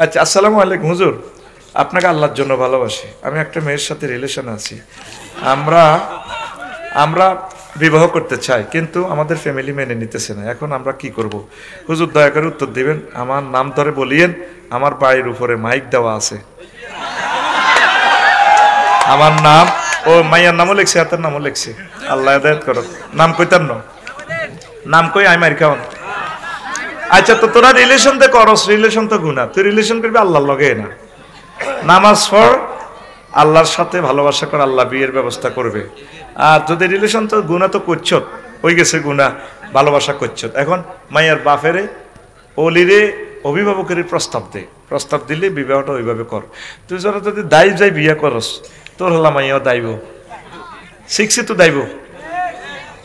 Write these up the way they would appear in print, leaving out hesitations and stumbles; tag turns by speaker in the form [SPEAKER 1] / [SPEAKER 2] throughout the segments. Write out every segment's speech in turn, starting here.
[SPEAKER 1] আচ্ছা, আসসালামু আলাইকুম হুজুর। আপনাকে আল্লাহর জন্য ভালোবাসি। আমি একটা মেয়ের সাথে রিলেশন আছি। আমরা আমরা বিবাহ করতে চাই, কিন্তু আমাদের ফ্যামিলি মেনে নিতেছে না। এখন আমরা কি করব? হুজুর দয়া করে উত্তর দিবেন। আমার নাম ধরে বলিয়েন। আমার বাড়ির উপরে মাইক দেওয়া আছে। আমার নাম, ও মাইয়ার নামও লিখছে, হাতের নামও লিখছে। আল্লাহ হেদায়েত করো। নাম কইতাম না, নাম কই আই মার খাওন। আচ্ছা, তো তোরা রিলেশন তো করস, রিলেশন তো গুনাহ। তুই রিলেশন করবি আল্লাহর লগে না। নামাজ পড়, আল্লাহর সাথে ভালোবাসা কর, আল্লাহ বিয়ের ব্যবস্থা করবে। আর যদি রিলেশন তো গুনাহ তো করছ, হয়ে গেছে গুনাহ, ভালোবাসা করছ। এখন মাইয়ার বাপেরে অলিরে অভিভাবকের প্রস্তাব দিলে বিবাহটা ওইভাবে কর। তুই যারা যদি দায়ী যাই বিয়ে করস, তোর হলা মাইয়াও দায়ব, শিখছি তো দায়ব।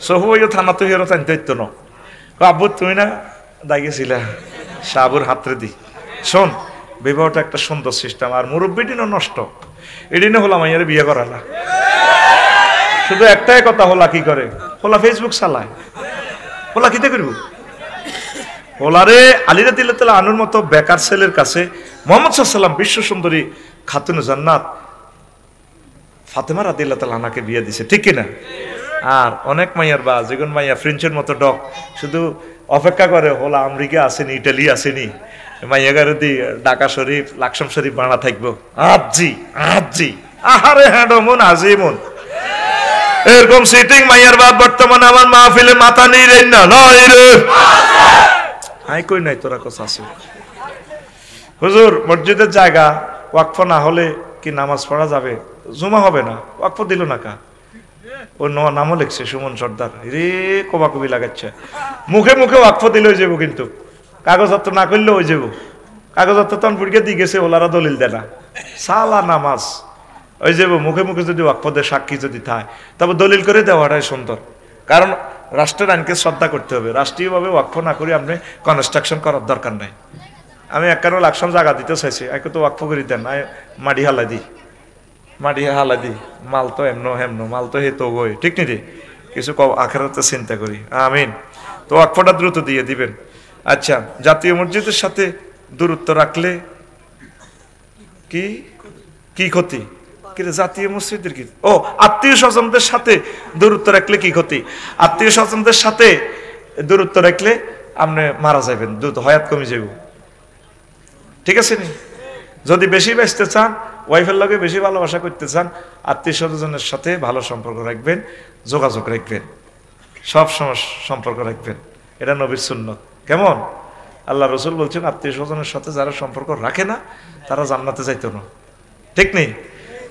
[SPEAKER 1] সহু থানা তো হেরো টানতে হইতো না। আব্বু তুমি না দায় গেছিলা, সাবুর হাতরে দি। শোন, বিবাহটা একটা সুন্দর সিস্টেম। আর মুরব্বী দিনও নষ্ট, এদিনে হলা মাইয়ারে বিয়ে করালা। শুধু একটাই কথা, হলা কি করে? হলা ফেসবুক চালায়। হলা কিতে করব? হলারে আলিরা দিলে তাহলে আনুর মতো বেকার ছেলের কাছে মোহাম্মদ সাল্লাম বিশ্ব সুন্দরী খাতুনে জান্নাত ফাতেমা রাদিয়াল্লাহু তাআলা আনহাকে বিয়ে দিছে, ঠিক কিনা? আর অনেক মাইয়ার বা যেগুন মাইয়া ফ্রেঞ্চের মতো ডক শুধু অপেক্ষা করে হলা আমেরিকা আসেনি, ইটালি আসেনি, মাইয়া গারে দি ঢাকা শরীফ লাকসাম শরীফ বানা থাকবো। আজি আজি আহারে হ্যাঁ মন আজি মন এরকম সিটিং মাইয়ার বাপ বর্তমানে আমার মাহফিলে মাথা নেই রে না নয় রে। আই কই নাই তোরা কস আছে। হুজুর মসজিদের জায়গা ওয়াকফ না হলে কি নামাজ পড়া যাবে? জুমা হবে না, ওয়াকফ দিল না কা? ও নামও লিখছে সুমন সর্দার। রে কবাকবি লাগাচ্ছে। মুখে মুখে ওয়াকফ দিলে হয়ে যাবো, কিন্তু কাগজপত্র না করলে হয়ে যাবো। কাগজপত্র তখন পুড়িয়ে দিয়ে গেছে, ওলারা দলিল দেয় না। সালা নামাজ ওই যাবো। মুখে মুখে যদি ওয়াকফ দেয়, সাক্ষী যদি থাকে, তবে দলিল করে দেওয়াটাই সুন্দর। কারণ রাষ্ট্রের আইনকে শ্রদ্ধা করতে হবে। রাষ্ট্রীয়ভাবে ওয়াকফ না করে আপনি কনস্ট্রাকশন করার দরকার নাই। আমি একখানে লাকসাম জায়গা দিতে চাইছি, একে তো ওয়াকফ করে দেন, মাটি হালাই দিই, মাটি হালা দি। মাল তো এমনো হেমনো, মাল তো হে তো বই, ঠিক নি রে? কিছু আখেরাতে চিন্তা করি। আমিন। তো ওয়াকফটা দ্রুত দিয়ে দিবেন। আচ্ছা, জাতীয় মসজিদের সাথে দূরত্ব রাখলে কি কি ক্ষতি? কিরে জাতীয় মসজিদের কি? ও, আত্মীয় স্বজনদের সাথে দূরত্ব রাখলে কি ক্ষতি? আত্মীয় স্বজনদের সাথে দূরত্ব রাখলে আপনি মারা যাবেন, দ্রুত হায়াত কমে যাব, ঠিক আছে নি? যদি বেশি বাঁচতে চান, ওয়াইফের লগে বেশি ভালোবাসা করতে চান, আত্মীয় স্বজনের সাথে ভালো সম্পর্ক রাখবেন, যোগাযোগ রাখবেন, সব সময় সম্পর্ক রাখবেন। এটা নবীর সুন্নত। কেমন? আল্লাহ রসুল বলছেন, আত্মীয় স্বজনের সাথে যারা সম্পর্ক রাখে না তারা জান্নাতে যাইতো না, ঠিক নেই?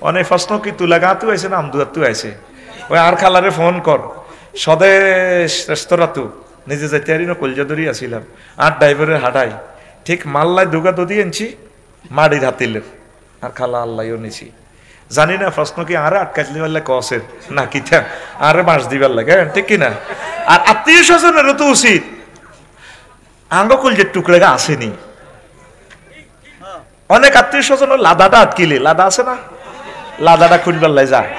[SPEAKER 1] অনেক প্রশ্ন কি তুলা গাঁতু আইছে না আমদুয়াতু আইছে? ওই আর খালারে ফোন কর, স্বদেশ রেস্তোরাঁতু নিজে যাইতে পারি না, কলজা ধরি আসিলাম, আর ড্রাইভারের হাঁটাই ঠিক মাল্লায় দুগা দদি আনছি মাড়ির হাতিলের, আর খালা আল্লাহও নিছি। জানি না প্রশ্ন কি আরে আটকাইলে পারলে কসের না কি আরে বাঁশ দিবার লাগে, ঠিক কিনা? আর আত্মীয় স্বজনেরও তো উচিত আঙ্গকুল যে টুকরেগা আসেনি। অনেক আত্মীয় স্বজন লাদাটা আটকিলে, লাদা আছে না, লাদাটা খুলবার লাই যায়,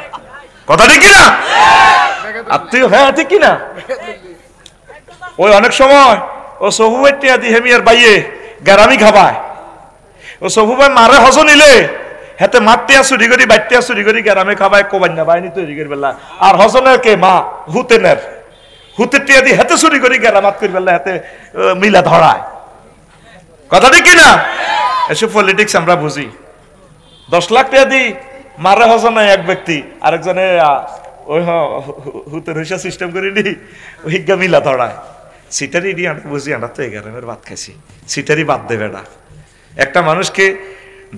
[SPEAKER 1] কথা ঠিক কিনা? আত্মীয়, হ্যাঁ ঠিক কিনা? ওই অনেক সময় ও সহুবের টিয়া দি হেমিয়ার বাইয়ে গ্যারামি খাবায়, ও সহুবাই মারে হজ নিলে হেতে মাটিয়া চুরি করি বাইটিয়া চুরি করি গ্যারামে খাবায় কোবান্যা বাহিনী তৈরি করি বেলা। আর হজনের কে মা হুতেনের, হুতের টিয়া দি হেতে চুরি করি গ্যারামাত করি বেলা, হেতে মিলা ধরায়, কথা ঠিক কিনা? এসব পলিটিক্স আমরা বুঝি। 10 লাখ টাকা দি মারে হজ নাই এক ব্যক্তি, আরেকজনে ওই হুতের হইসা সিস্টেম করি নি, ওইগা মিলা ধরায়। সিটারি ডি আমরা বুঝি, আমরা তো 11 ভাত খাইছি, সিটারি বাদ দেবে না। একটা মানুষকে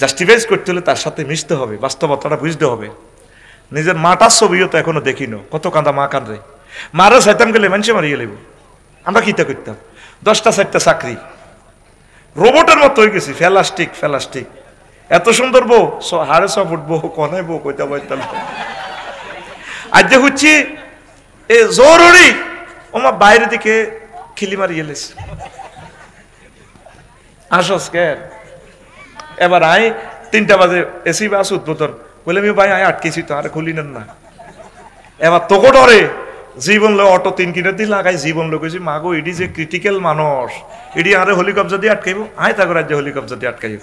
[SPEAKER 1] জাস্টিফাইজ করতে হলে তার সাথে মিশতে হবে, বাস্তবতাটা বুঝতে হবে। নিজের মাটার ছবিও তো এখনো দেখিনো, কত কান্দা মা কান্দে। মারা চাইতাম গেলে মানুষে মারিয়ে লেব, আমরা কিতা করতাম? 10টা 4টা চাকরি, রোবটের মতো হয়ে গেছি, ফেলাস্টিক ফেলাস্টিক। এত সুন্দর বউ, 6.5 ফুট বউ, কনে বউ কইতে পারতাম। আজ যে হচ্ছি এ জরুরি ওমা বাইরের দিকে খিলি মারি গেলিস, আসস কে? এবার আই 3টা বাজে এসি বাস উদ্বোধন বলে, আমি ভাই আয় আটকেছি তো, আর খুলি নেন না। এবার তোকে ডরে জীবন লো অটো 3 কিনে দি লাগাই জীবন লো কইছি মাগো এডি যে ক্রিটিক্যাল মানুষ এডি আরে হেলিকপ্টার দিয়ে আটকাইব আয় তাগো রাজ্য হেলিকপ্টার দিয়ে আটকাইব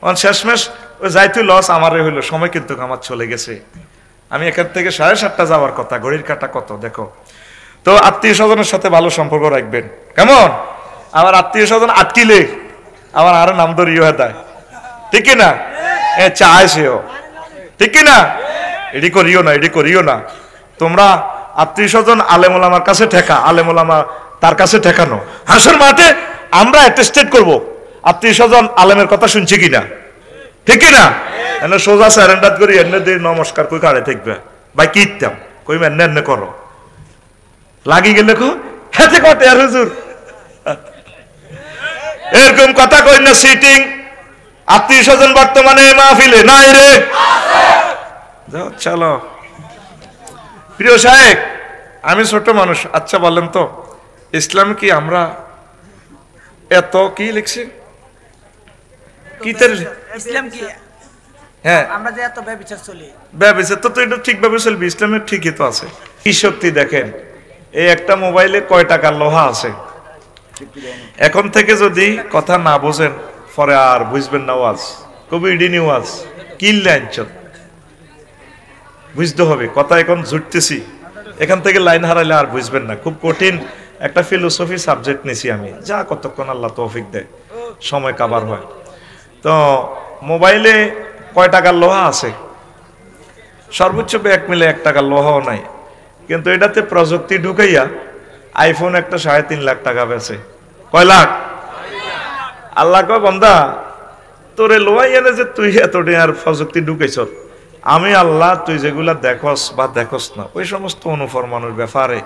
[SPEAKER 1] অন শেষমেশ ওই যাইতে লস আমারে হইলো সময় কিন্তু আমার চলে গেছে আমি এখান থেকে 7:30টা যাওয়ার কথা ঘড়ির কাঁটা কত দেখো তো আত্মীয় স্বজনের সাথে ভালো সম্পর্ক রাখবেন কেমন আবার আত্মীয় স্বজন আটকিলে আবার আরো নাম ধরিও হেদায় ঠিক না এ চায় সেও ঠিক না এডি করিও না তোমরা আত্মীয় স্বজন আলেম ওলামার কাছে ঠেকা আলেম ওলামা তার কাছে ঠেকানো হাসর মাঠে আমরা অ্যাটেস্টেড করব আত্মীয় স্বজন আলেমের কথা শুনছে কিনা ঠিক না এনে সোজা স্যারেন্ডার করি এনে দিয়ে নমস্কার কই কাড়ে থাকবে ভাই কি ইত্যাম কই এনে করো লাগি গেলে কো হেতে কটে আর হুজুর এরকম কথা কই না সিটিং আত্মীয় স্বজন বর্তমানে মাহফিলে নাই রে যাও চলো প্রিয় সাহেব আমি ছোট মানুষ আচ্ছা বলেন তো ইসলাম কি আমরা এত কি লিখছি কি তার
[SPEAKER 2] ইসলাম কি
[SPEAKER 1] হ্যাঁ
[SPEAKER 2] আমরা যে এত ব্যভিচার চলি
[SPEAKER 1] ব্যভিচার তো এটা ঠিকভাবে চলবে ইসলামের ঠিকই তো আছে কি শক্তি দেখেন এই একটা মোবাইলে কয় টাকার লোহা আছে এখন থেকে যদি কথা না বোঝেন পরে আর বুঝবেন না ওয়াজ কবি ইডিনি ওয়াজ কিনলে আনছেন বুঝতে হবে কথা এখন জুটতেছি এখান থেকে লাইন হারাইলে আর বুঝবেন না খুব কঠিন একটা ফিলোসফি সাবজেক্ট নিছি আমি যা কতক্ষণ আল্লাহ তৌফিক দেয় সময় কাবার হয় তো মোবাইলে কয় টাকার লোহা আছে সর্বোচ্চ ব্যাগ মিলে 1 টাকার লোহাও নাই কিন্তু এটাতে প্রযুক্তি ঢুকাইয়া আইফোন একটা 3.5 লাখ টাকা বেচে কয় লাখ আল্লাহ কয় বান্দা তোরে লোহাই এনে যে তুই এতটা আর প্রযুক্তি ঢুকাইছ আমি আল্লাহ তুই যেগুলা দেখস বা দেখস না ওই সমস্ত অনুফরমানোর ব্যাপারে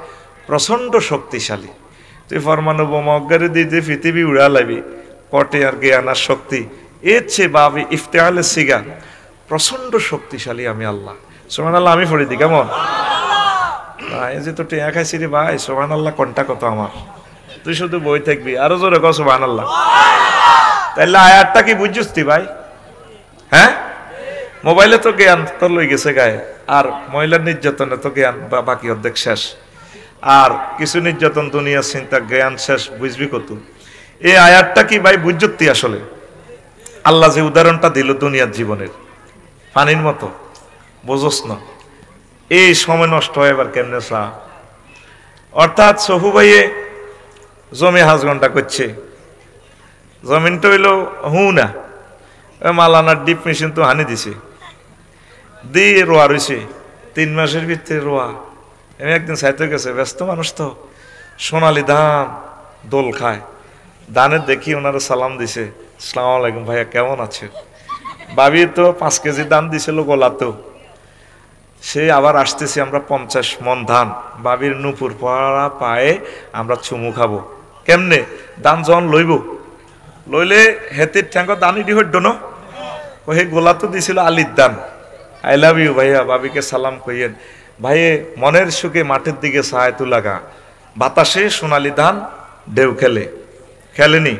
[SPEAKER 1] প্রচন্ড শক্তিশালী তুই ফরমানু বোমা অজ্ঞারে দিতে পৃথিবী উড়া লাবি কটে আর জ্ঞানার শক্তি এর চেয়ে বাবে ইফতেহালে সিগা প্রচন্ড শক্তিশালী আমি আল্লাহ সুবহানাল্লাহ আমি পড়ে দিই কেমন এই যে তো টেয়া খাইছি রে ভাই সুবহানাল্লাহ কোনটা কত আমার তুই শুধু বই থাকবি আরো জোরে কও সুবহানাল্লাহ তাইলে আয়াতটা কি বুঝছিস তুই ভাই হ্যাঁ মোবাইলে তো জ্ঞান তোর লই গেছে গায়ে আর মহিলার নির্যাতনে তো জ্ঞান বাকি অর্ধেক শেষ আর কিছু নির্যাতন দুনিয়ার চিন্তা জ্ঞান শেষ বুঝবি কত এই আয়াতটা কি ভাই বুঝতি আসলে আল্লাহ যে উদাহরণটা দিল দুনিয়ার জীবনের পানির মতো বুঝোস না এই সময় নষ্ট হয় এবার কেমনে চা অর্থাৎ সহু ভাইয়ে জমি হাজগন্ডা করছে জমিনটা হইলো না মালানার ডিপ মেশিন তো হানি দিছে দিয়ে রোয়া রয়েছে 3 মাসের ভিতরে রোয়া আমি একদিন সাইতে গেছে ব্যস্ত মানুষ তো সোনালি ধান দোল খায় ধানের দেখি ওনারা সালাম দিছে আসসালামু আলাইকুম ভাইয়া কেমন আছে ভাবি তো 5 কেজি ধান দিছিল গোলাতো সে আবার আসতেছি আমরা 50 মন ধান ভাবির নুপুর পড়া পায়ে আমরা চুমু খাবো কেমনে ধান যখন লইলে হেতির ঠ্যাঙ্গ দানি দি হইড ন ওই গোলা তো দিছিল আলির দান আই লাভ ইউ ভাইয়া ভাবিকে সালাম কইয়েন ভাইয়ে মনের সুখে মাঠের দিকে সাহায় তুলাগা বাতাসে সোনালি ধান ঢেউ খেলেনি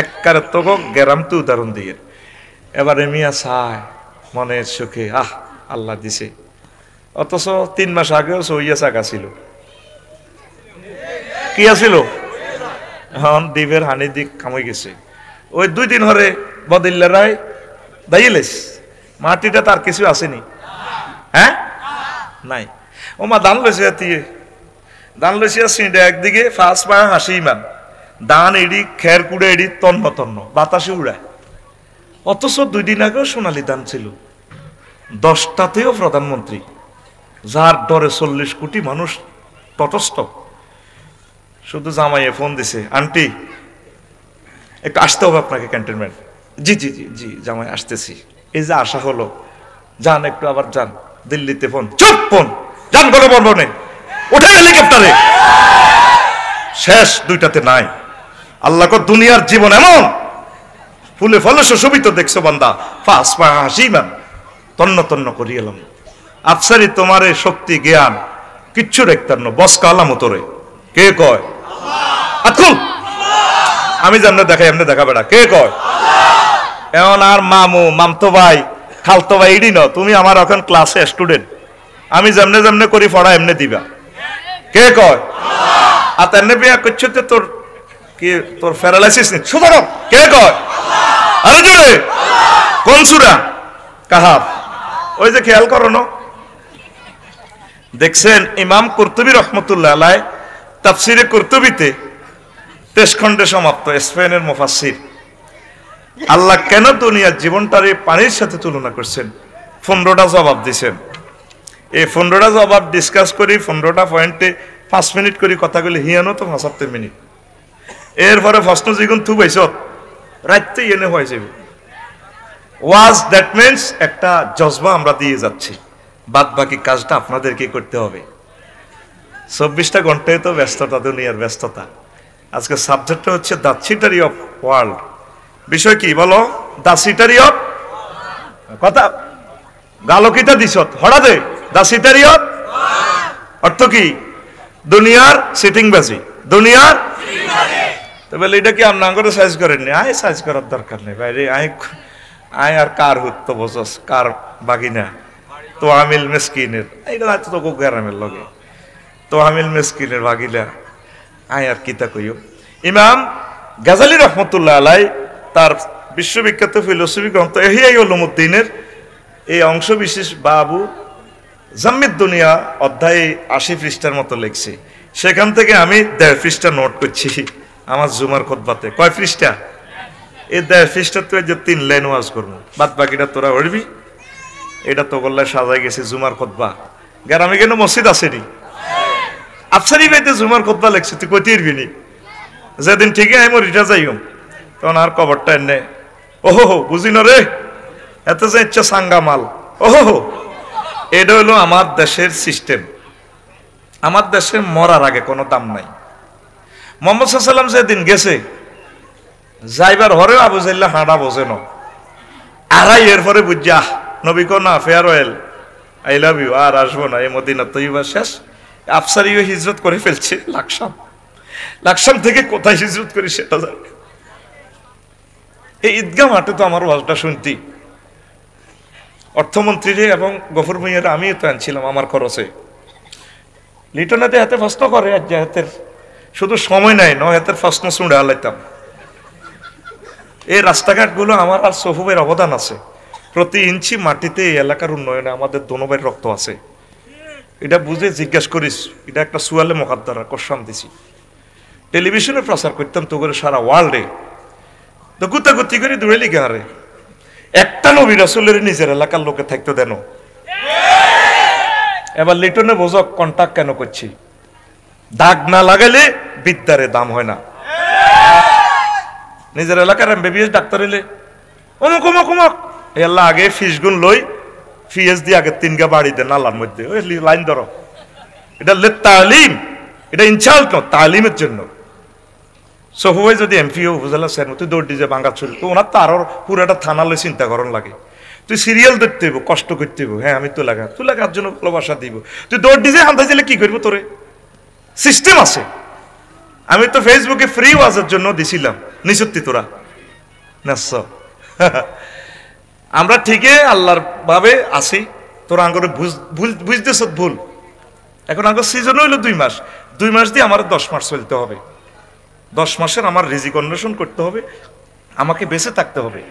[SPEAKER 1] এককারে তো গেরাম তো উদাহরণ দিয়ে এবারে মিয়া সায় মনের সুখে আল্লাহ দিছে অথচ 3 মাস আগেও সইয়া চাকা ছিল কি আছিল এখন দ্বীপের হানি দিক কামই গেছে ওই 2 দিন হরে বদিল্লারাই দাইলেস মাটিটা তার কিছু আসেনি হ্যাঁ নাই ও মা দান লইছে দিয়ে দান লইছে সিঁড়ে একদিকে ফাঁস পা হাসি ইমান দান এডি খের কুড়ে এডি তন্ন বাতাসে উড়ায় অথচ 2 দিন আগেও সোনালি দান ছিল 10টাতেও প্রধানমন্ত্রী যার ডরে 40 কোটি মানুষ তটস্থ শুধু জামাইয়ে ফোন দিছে আন্টি একটু আসতে হবে আপনাকে ক্যান্টনমেন্ট জি জি জি জি জামাই আসতেছি এই যে আশা হলো যান একটু আবার যান দিল্লিতে ফোন চুপ ফোন যান বলে বলবনে ওঠে হেলিকপ্টারে শেষ 2টাতে নাই আল্লাহ কো দুনিয়ার জীবন এমন ফুলে ফলে সুশোভিত দেখছো বান্দা ফাস পা হাসিমান তন্ন করি এলাম আফসারি তোমারে শক্তি জ্ঞান কিচ্ছু দেখতাম না বস কালাম তোরে কে কয় আকুল আমি জানলে দেখাই এমনি দেখা বেড়া কে কয় এমন আর মামু মামতো ভাই খালতো ভাই এডি ন তুমি আমার এখন ক্লাসে স্টুডেন্ট আমি যেমনে করি পড়া এমনি দিবা কে কয়? আর তেনে বিয়া করছে তোর কি তোর প্যারালাইসিস নেই সোজা কর, কে কয়? আরে জোরে কোন সূরা? কাহাফ। ওই যে খেয়াল করো না, দেখছেন ইমাম কুরতুবী রহমতুল্লাহ আলাইহি তাফসিরে কুরতুবীতে 23 খণ্ডে সমাপ্ত, স্পেনের মুফাসসির আল্লাহ কেন দুনিয়ার জীবনটার এই পানির সাথে তুলনা করছেন 15টা জবাব দিছেন। এই 15টা জবাব ডিসকাস করি 15টা পয়েন্টে 5 মিনিট করে কথা বলি হিয়ানো তো 75 মিনিট। এরপরে প্রশ্ন যেগুন থু পাইছ রাইতে এনে হয়ে যাবে ওয়াজ, দ্যাট মিনস একটা জজবা আমরা দিয়ে যাচ্ছি, বাদ বাকি কাজটা আপনাদেরকে করতে হবে। 24টা ঘন্টায় তো ব্যস্ততা, দুনিয়ার ব্যস্ততা। আজকে সাবজেক্টটা হচ্ছে দ্য সিটারি অফ ওয়ার্ল্ড। বিষয় কি বলো? দ্য সিটারি অফ, কথা গালকিটা দিছত হঠাৎ দ্য সিটারি অফ অর্থ কি? দুনিয়ার সিটিং বাজি, দুনিয়ার। তো বলে এটা কি আপনার করে সাইজ করেননি? আয় সাইজ করার দরকার নেই বাইরে, আয় আর কার হুত্ত বসস কার বাগিনা তো আমিল মেসকিনের, এইটা হয়তো তো গ্রামের লগে তো আমিল মেসকিনের বাগিনা, আয় আর কিতা কইও। ইমাম গাজালি রহমতুল্লাহ আলাই তার বিশ্ববিখ্যাত ফিলোসফি গ্রন্থ ইহইয়া উলুমুদ্দিনের এই অংশ বিশেষ বাবু জাম্মিদ দুনিয়া অধ্যায়ে 80 পৃষ্ঠার মতো লিখছে। সেখান থেকে আমি 1.5 পৃষ্ঠা নোট করছি আমার জুমার খুতবাতে। কয় পৃষ্ঠা? এই 1.5 পৃষ্ঠা তুই যে 3 লাইন ওয়াজ করবো, বাদ বাকিটা তোরা উড়বি। এটা তো গল্লায় সাজাই গেছে জুমার খুতবা। গ্রামে কেন মসজিদ আসেনি? আফসারি ভাইতে জুমার খুতবা লেখছে, তুই কইতে পারবি নি। যেদিন ঠিকই আমি রিটা যাইম তখন আর কবরটা এনে ওহো বুঝি না রে, এত যে ইচ্ছা সাঙ্গা মাল। ওহো, এটা হলো আমার দেশের সিস্টেম। আমার দেশে মরার আগে কোনো দাম নাই। মোহাম্মদ সাল্লাম যেদিন গেছে যাইবার হরেও আবু জাইল্লা হাঁটা বোঝে না, আড়াই এরপরে বুঝা নবী কো না ফেয়ারওয়েল আই লাভ ইউ, আর আসবো না, এই মদিনা তৈবা শেষ। আফসারিও হিজরত করে ফেলছে লাকসাম, লাকসাম থেকে কোথায় হিজরত করে সেটা জানে। এই ঈদগাহ মাঠে তো আমার ওয়াজটা শুনতি অর্থমন্ত্রীরে এবং গফুর ভূঁইয়ারে আমিও তো আনছিলাম আমার খরচে। লিটনাতে হাতে প্রশ্ন করে আর হাতের শুধু সময় নাই, নয় হাতের প্রশ্ন শুনে আলাইতাম। এই রাস্তাঘাটগুলো আমার আর সফুবের অবদান আছে। প্রতি ইঞ্চি মাটিতে এই এলাকার উন্নয়নে আমাদের দোনোভাইয়ের রক্ত আছে। এটা বুঝে জিজ্ঞাসা করিস, এটা একটা সুয়ালে মোকাদ্দারা কসাম দিছি। টেলিভিশনে প্রচার করতাম তো করে সারা ওয়ার্ল্ডে, তো গুতাগুতি করে দূরে লিখে হারে একটা নবী রাসূলের নিজের এলাকার লোকে থাকতে দেন। এবার লিটনে বোঝক কন্টাক্ট কেন করছি, দাগ না লাগালে বিদ্যারে দাম হয় না। নিজের এলাকার এমবিবিএস ডাক্তার এলে অমুক অমুক অমুক এল্লা আগে ফিস গুণ লই, ফিএস দিয়ে আগে 3 গা বাড়ি দেন নালার মধ্যে, ওই লাইন ধরো। এটা তালিম, এটা ইনশাল্লাহ তালিমের জন্য। সফুভাই যদি এমপিও উপজেলা স্যার তুই দৌড় দিয়ে বাঙ্গা চল, তো ওনার তো আরো পুরোটা থানা লই চিন্তা করন লাগে। তুই সিরিয়াল দেখতে হইব, কষ্ট করতে হইব। হ্যাঁ আমি তো লাগার জন্য ভালোবাসা দিব। তুই দৌড় দিয়ে হান্তা দিলে কি করবো? তোরে সিস্টেম আছে। আমি তো ফেসবুকে ফ্রি ওয়াজের জন্য দিছিলাম, নিশ্চয়ই তোরা নাস আমরা ঠিকই আল্লাহর ভাবে আসি। তোরা আঙ্গরে বুঝতেছ ভুল। এখন আঙ্গ সিজন হইল 2 মাস, 2 মাস দিয়ে আমার 10 মাস চলতে হবে। 10 মাসের আমার রিজিক অন্বেষণ করতে হবে, আমাকে বেঁচে থাকতে হবে।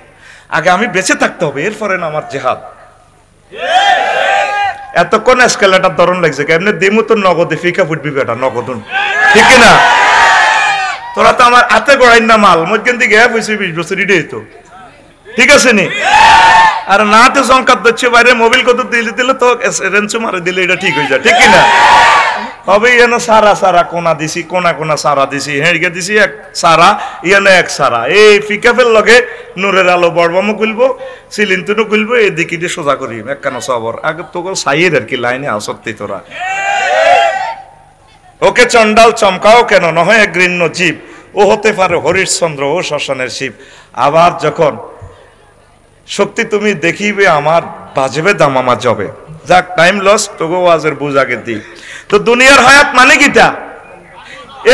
[SPEAKER 1] আগে আমি বেঁচে থাকতে হবে, এরপরে না আমার জেহাদ। এতক্ষণ এসকেলেটার ধরন লাগছে কেমনে দিমু তো নগদে ফিকা ফুটবি বেটা নগদুন, ঠিক না? তোরা তো আমার হাতে গড়াই না মাল মধ্যে দিকে 20 বছর ইডে তো ঠিক আছে নি। আর না তো সংকাত দিচ্ছে বাইরে মোবাইল কত দিলে তো রেঞ্চু মারে দিলে এটা ঠিক হয়ে যায়, ঠিক না? তবে এন সারা সারা কোনা দিছি, কোনা কোনা সারা দিছি, হেঁড়িকে দিছি এক সারা, ইয়ানে এক সারা। এই ফিকাফের লগে নূরের আলো বড়বামও খুলবো, সিলিন্তুনও খুলবো, এই দিকে দিয়ে সোজা করি একখানা সবর। আগে তোকে সাইয়ের আর কি লাইনে আসত্তি তোরা। ওকে চন্ডাল চমকাও কেন, নয় এক গৃহ্য জীব, ও হতে পারে হরিশ্চন্দ্র ও শ্মশানের শিব। আবার যখন শক্তি তুমি দেখিবে আমার, বাজবে দামামা জবে। যাক টাইম লস, তোকে ওয়াজের বুঝ আগে দিই। তো দুনিয়ার হায়াত মানে কিটা?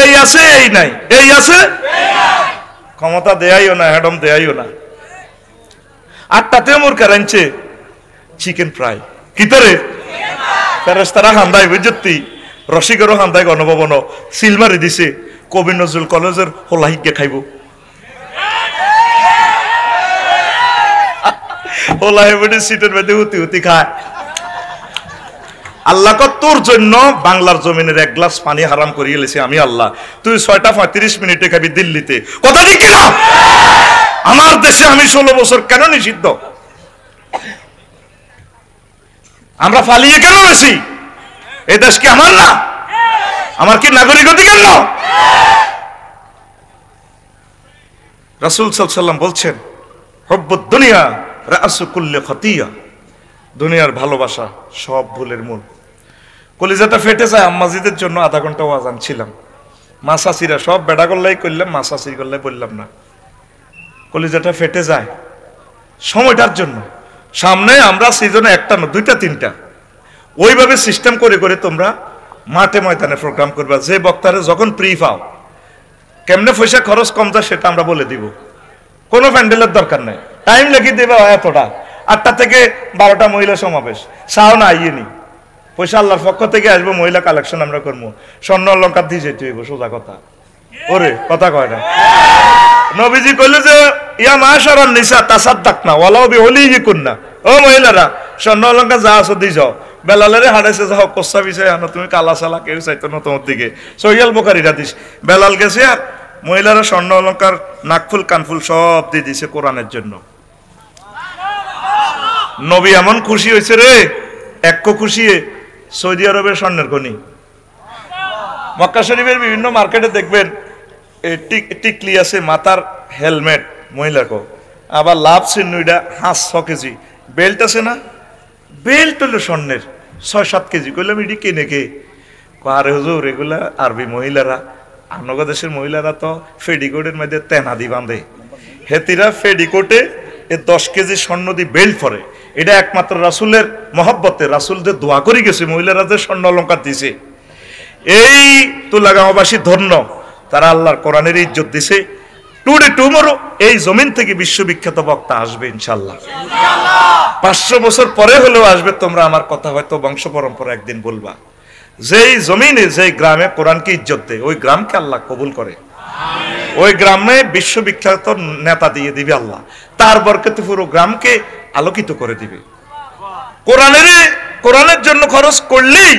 [SPEAKER 1] এই আছে এই নাই, এই আছে ক্ষমতা দেয়াইও না, হ্যাডম দেয়াইও না। 8টাতে মোর কারাইছে চিকেন ফ্রাই, কিতারে ফেরেশতারা হান্দাই বুঝতি রসিকেরও হান্দায় গণভবন সিল মারি দিছে কবি নজরুল কলেজের হোলাহিকে খাইব হোলাহিবডি সিটের মধ্যে উতি উতি খায় আল্লাহ তোর জন্য বাংলার জমিনের এক গ্লাস পানি হারাম করিয়ে এলেছি আমি আল্লাহ তুই 6:35 খাবি দিল্লিতে কথা ঠিক কিনা আমার দেশে আমি 16 বছর কেন নিষিদ্ধ আমরা পালিয়ে কেন গেছি এই দেশ কি আমার না আমার কি নাগরিক অধিকার না রাসূল সাল্লাল্লাহু আলাইহি ওয়াসাল্লাম বলছেন হুব্বুদ দুনিয়া রাসু কুল্লি খাতিয়া দুনিয়ার ভালোবাসা সব ভুলের মূল কলিজাটা ফেটে যায় আম্মাজিদের জন্য আধা ঘন্টা ওয়াজ আনছিলাম মাসাসিরা সব বেড়া গল্লাই করলাম মাসাসির গল্লাই বললাম না কলিজাটা ফেটে যায় সময়টার জন্য সামনে আমরা সিজনে একটা না দুইটা তিনটা ওইভাবে সিস্টেম করে করে তোমরা মাঠে ময়দানে প্রোগ্রাম করবা যে বক্তারে যখন প্রি পাও কেমনে পয়সা খরচ কম যায় সেটা আমরা বলে দিব কোনো প্যান্ডেলের দরকার নাই টাইম লেগে দেবে এতটা 8টা থেকে 12টা মহিলা সমাবেশ চাও না আইয়েনি পয়সা আল্লাহর পক্ষ থেকে আসবো মহিলা কালেকশন আমরা করবো স্বর্ণ অলঙ্কার দিয়ে যেতে হইব সোজা কথা ওরে কথা কয় না নবীজি কইল যে ইয়া মাশারান নিসা তাসাদদাক না ওয়ালাউ বিহলিহি কুননা ও মহিলারা স্বর্ণ অলঙ্কার যা আছে দি যাও বেলালের হাড়াইছে যাও কোসা বিষয় আনো তুমি কালা সালা কেউ চাইতো না তোমার দিকে সহিয়াল বুখারীর হাদিস বেলাল গেছে আর মহিলারা স্বর্ণ অলঙ্কার নাকফুল কানফুল সব দিয়ে দিয়েছে কোরআনের জন্য নবী এমন খুশি হয়েছে রে এক খুশি সৌদি আরবের স্বর্ণের খনি মক্কা শরীফের বিভিন্ন মার্কেটে দেখবেন টিকলি আছে মাথার হেলমেট মহিলাকে আবার লাভ চিহ্নটা 5-6 কেজি বেল্ট আছে না বেল্ট হলো স্বর্ণের 6-7 কেজি কইলাম এটি কেনে কে আরে হুজুর এগুলা আরবি মহিলারা আনগা দেশের মহিলারা তো ফেডিকোটের মধ্যে তেনা দি বাঁধে হেতিরা ফেডিকোটে 10 কেজি স্বর্ণ দি বেল্ট পরে এটা একমাত্র রাসূলের মহব্বতে রাসূল যে দোয়া করে গেছে মহিলারা যে স্বর্ণ অলঙ্কার দিছে এই তুলাগাঁওবাসী ধন্য তারা আল্লাহর কোরআনের ইজ্জত দিছে টুডে টুমরো এই জমিন থেকে বিশ্ববিখ্যাত বক্তা আসবে ইনশাআল্লাহ 500 বছর পরে হলেও আসবে তোমরা আমার কথা হয়তো বংশ পরম্পরা একদিন বলবা যেই জমিনে যেই গ্রামে কোরআনকে ইজ্জত দেয় ওই গ্রামকে আল্লাহ কবুল করে ওই গ্রামে বিশ্ববিখ্যাত নেতা দিয়ে দিবে আল্লাহ তার বরকতে পুরো গ্রামকে আলোকিত করে দিবে কোরআনের জন্য খরচ করলেই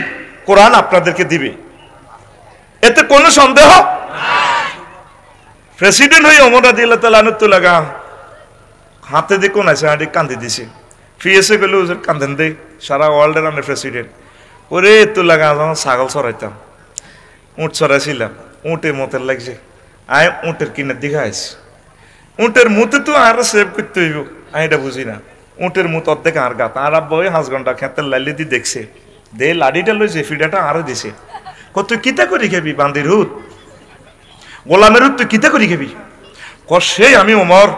[SPEAKER 1] কোরআন আপনাদেরকে দিবে এতে কোনো সন্দেহ প্রেসিডেন্ট হয়ে ওমর রাদিয়াল্লাহু তাআলা আনহু লাগা হাতে দিয়ে কোন আছে আড়ি কান্দি দিছে ফিএসএ গেল ওদের কান্দেন দে সারা ওয়ার্ল্ডের আনে প্রেসিডেন্ট ওরে তো লাগা যখন ছাগল চড়াইতাম উঁট চড়াইছিলাম উঁটে মতের লাগছে আয় উঁটের কিনের দিকে আইছি উঁটের মুতে তো আর সেভ করতে হইব আমি এটা বুঝি না উঁটের মুত অর্ধেক আর গাত আর আব্বা ওই 5 ঘন্টা খেতের লাইলি দিয়ে দেখছে দে লাডিটা লইছে ফিডাটা আরো দিছে কত কিতা করি খাবি বান্দির হুত গোলামের হুত তুই কিতা করি খাবি সেই আমি ওমর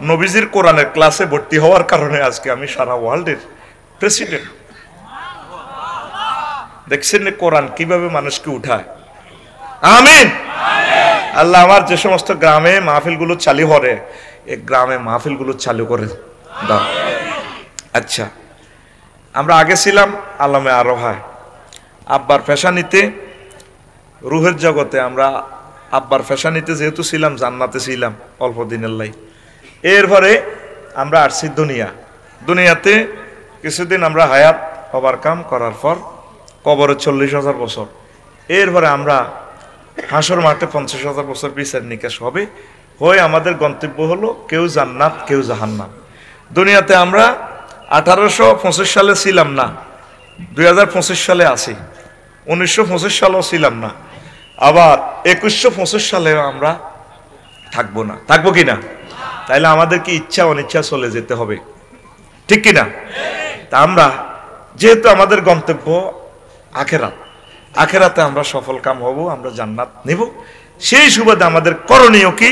[SPEAKER 1] নবীজির কোরআনের ক্লাসে ভর্তি হওয়ার কারণে আজকে আমি সারা ওয়ার্ল্ডের প্রেসিডেন্ট দেখছেন কোরআন কিভাবে মানুষকে উঠায় আমিন আল্লাহ আমার যে সমস্ত গ্রামে মাহফিলগুলো চালু করে এই গ্রামে মাহফিলগুলো চালু করে দাও আচ্ছা আমরা আগে ছিলাম আলমে আরোহায় আব্বার ফ্যাশানিতে রুহের জগতে আমরা আব্বার ফ্যাশানিতে যেহেতু ছিলাম জান্নাতে ছিলাম অল্প দিনের লাই এরপরে আমরা আসছি দুনিয়াতে কিছুদিন আমরা হায়াত হবার কাম করার পর কবরে 40,000 বছর এরপরে আমরা হাসর মাঠে 50,000 বছর বিচার নিকাশ হবে হয়ে আমাদের গন্তব্য হলো কেউ জান্নাত কেউ জাহান্নাম দুনিয়াতে আমরা 1825 সালে ছিলাম না 2025 সালে আছি 1925 সালেও ছিলাম না আবার 2125 সালে আমরা থাকবো না থাকবো কিনা তাইলে আমাদের কি ইচ্ছা অনিচ্ছা চলে যেতে হবে ঠিক কিনা তা আমরা যেহেতু আমাদের গন্তব্য আখেরাতে আমরা সফল কাম হব আমরা জান্নাত নিব সেই সুবাদে আমাদের করণীয় কি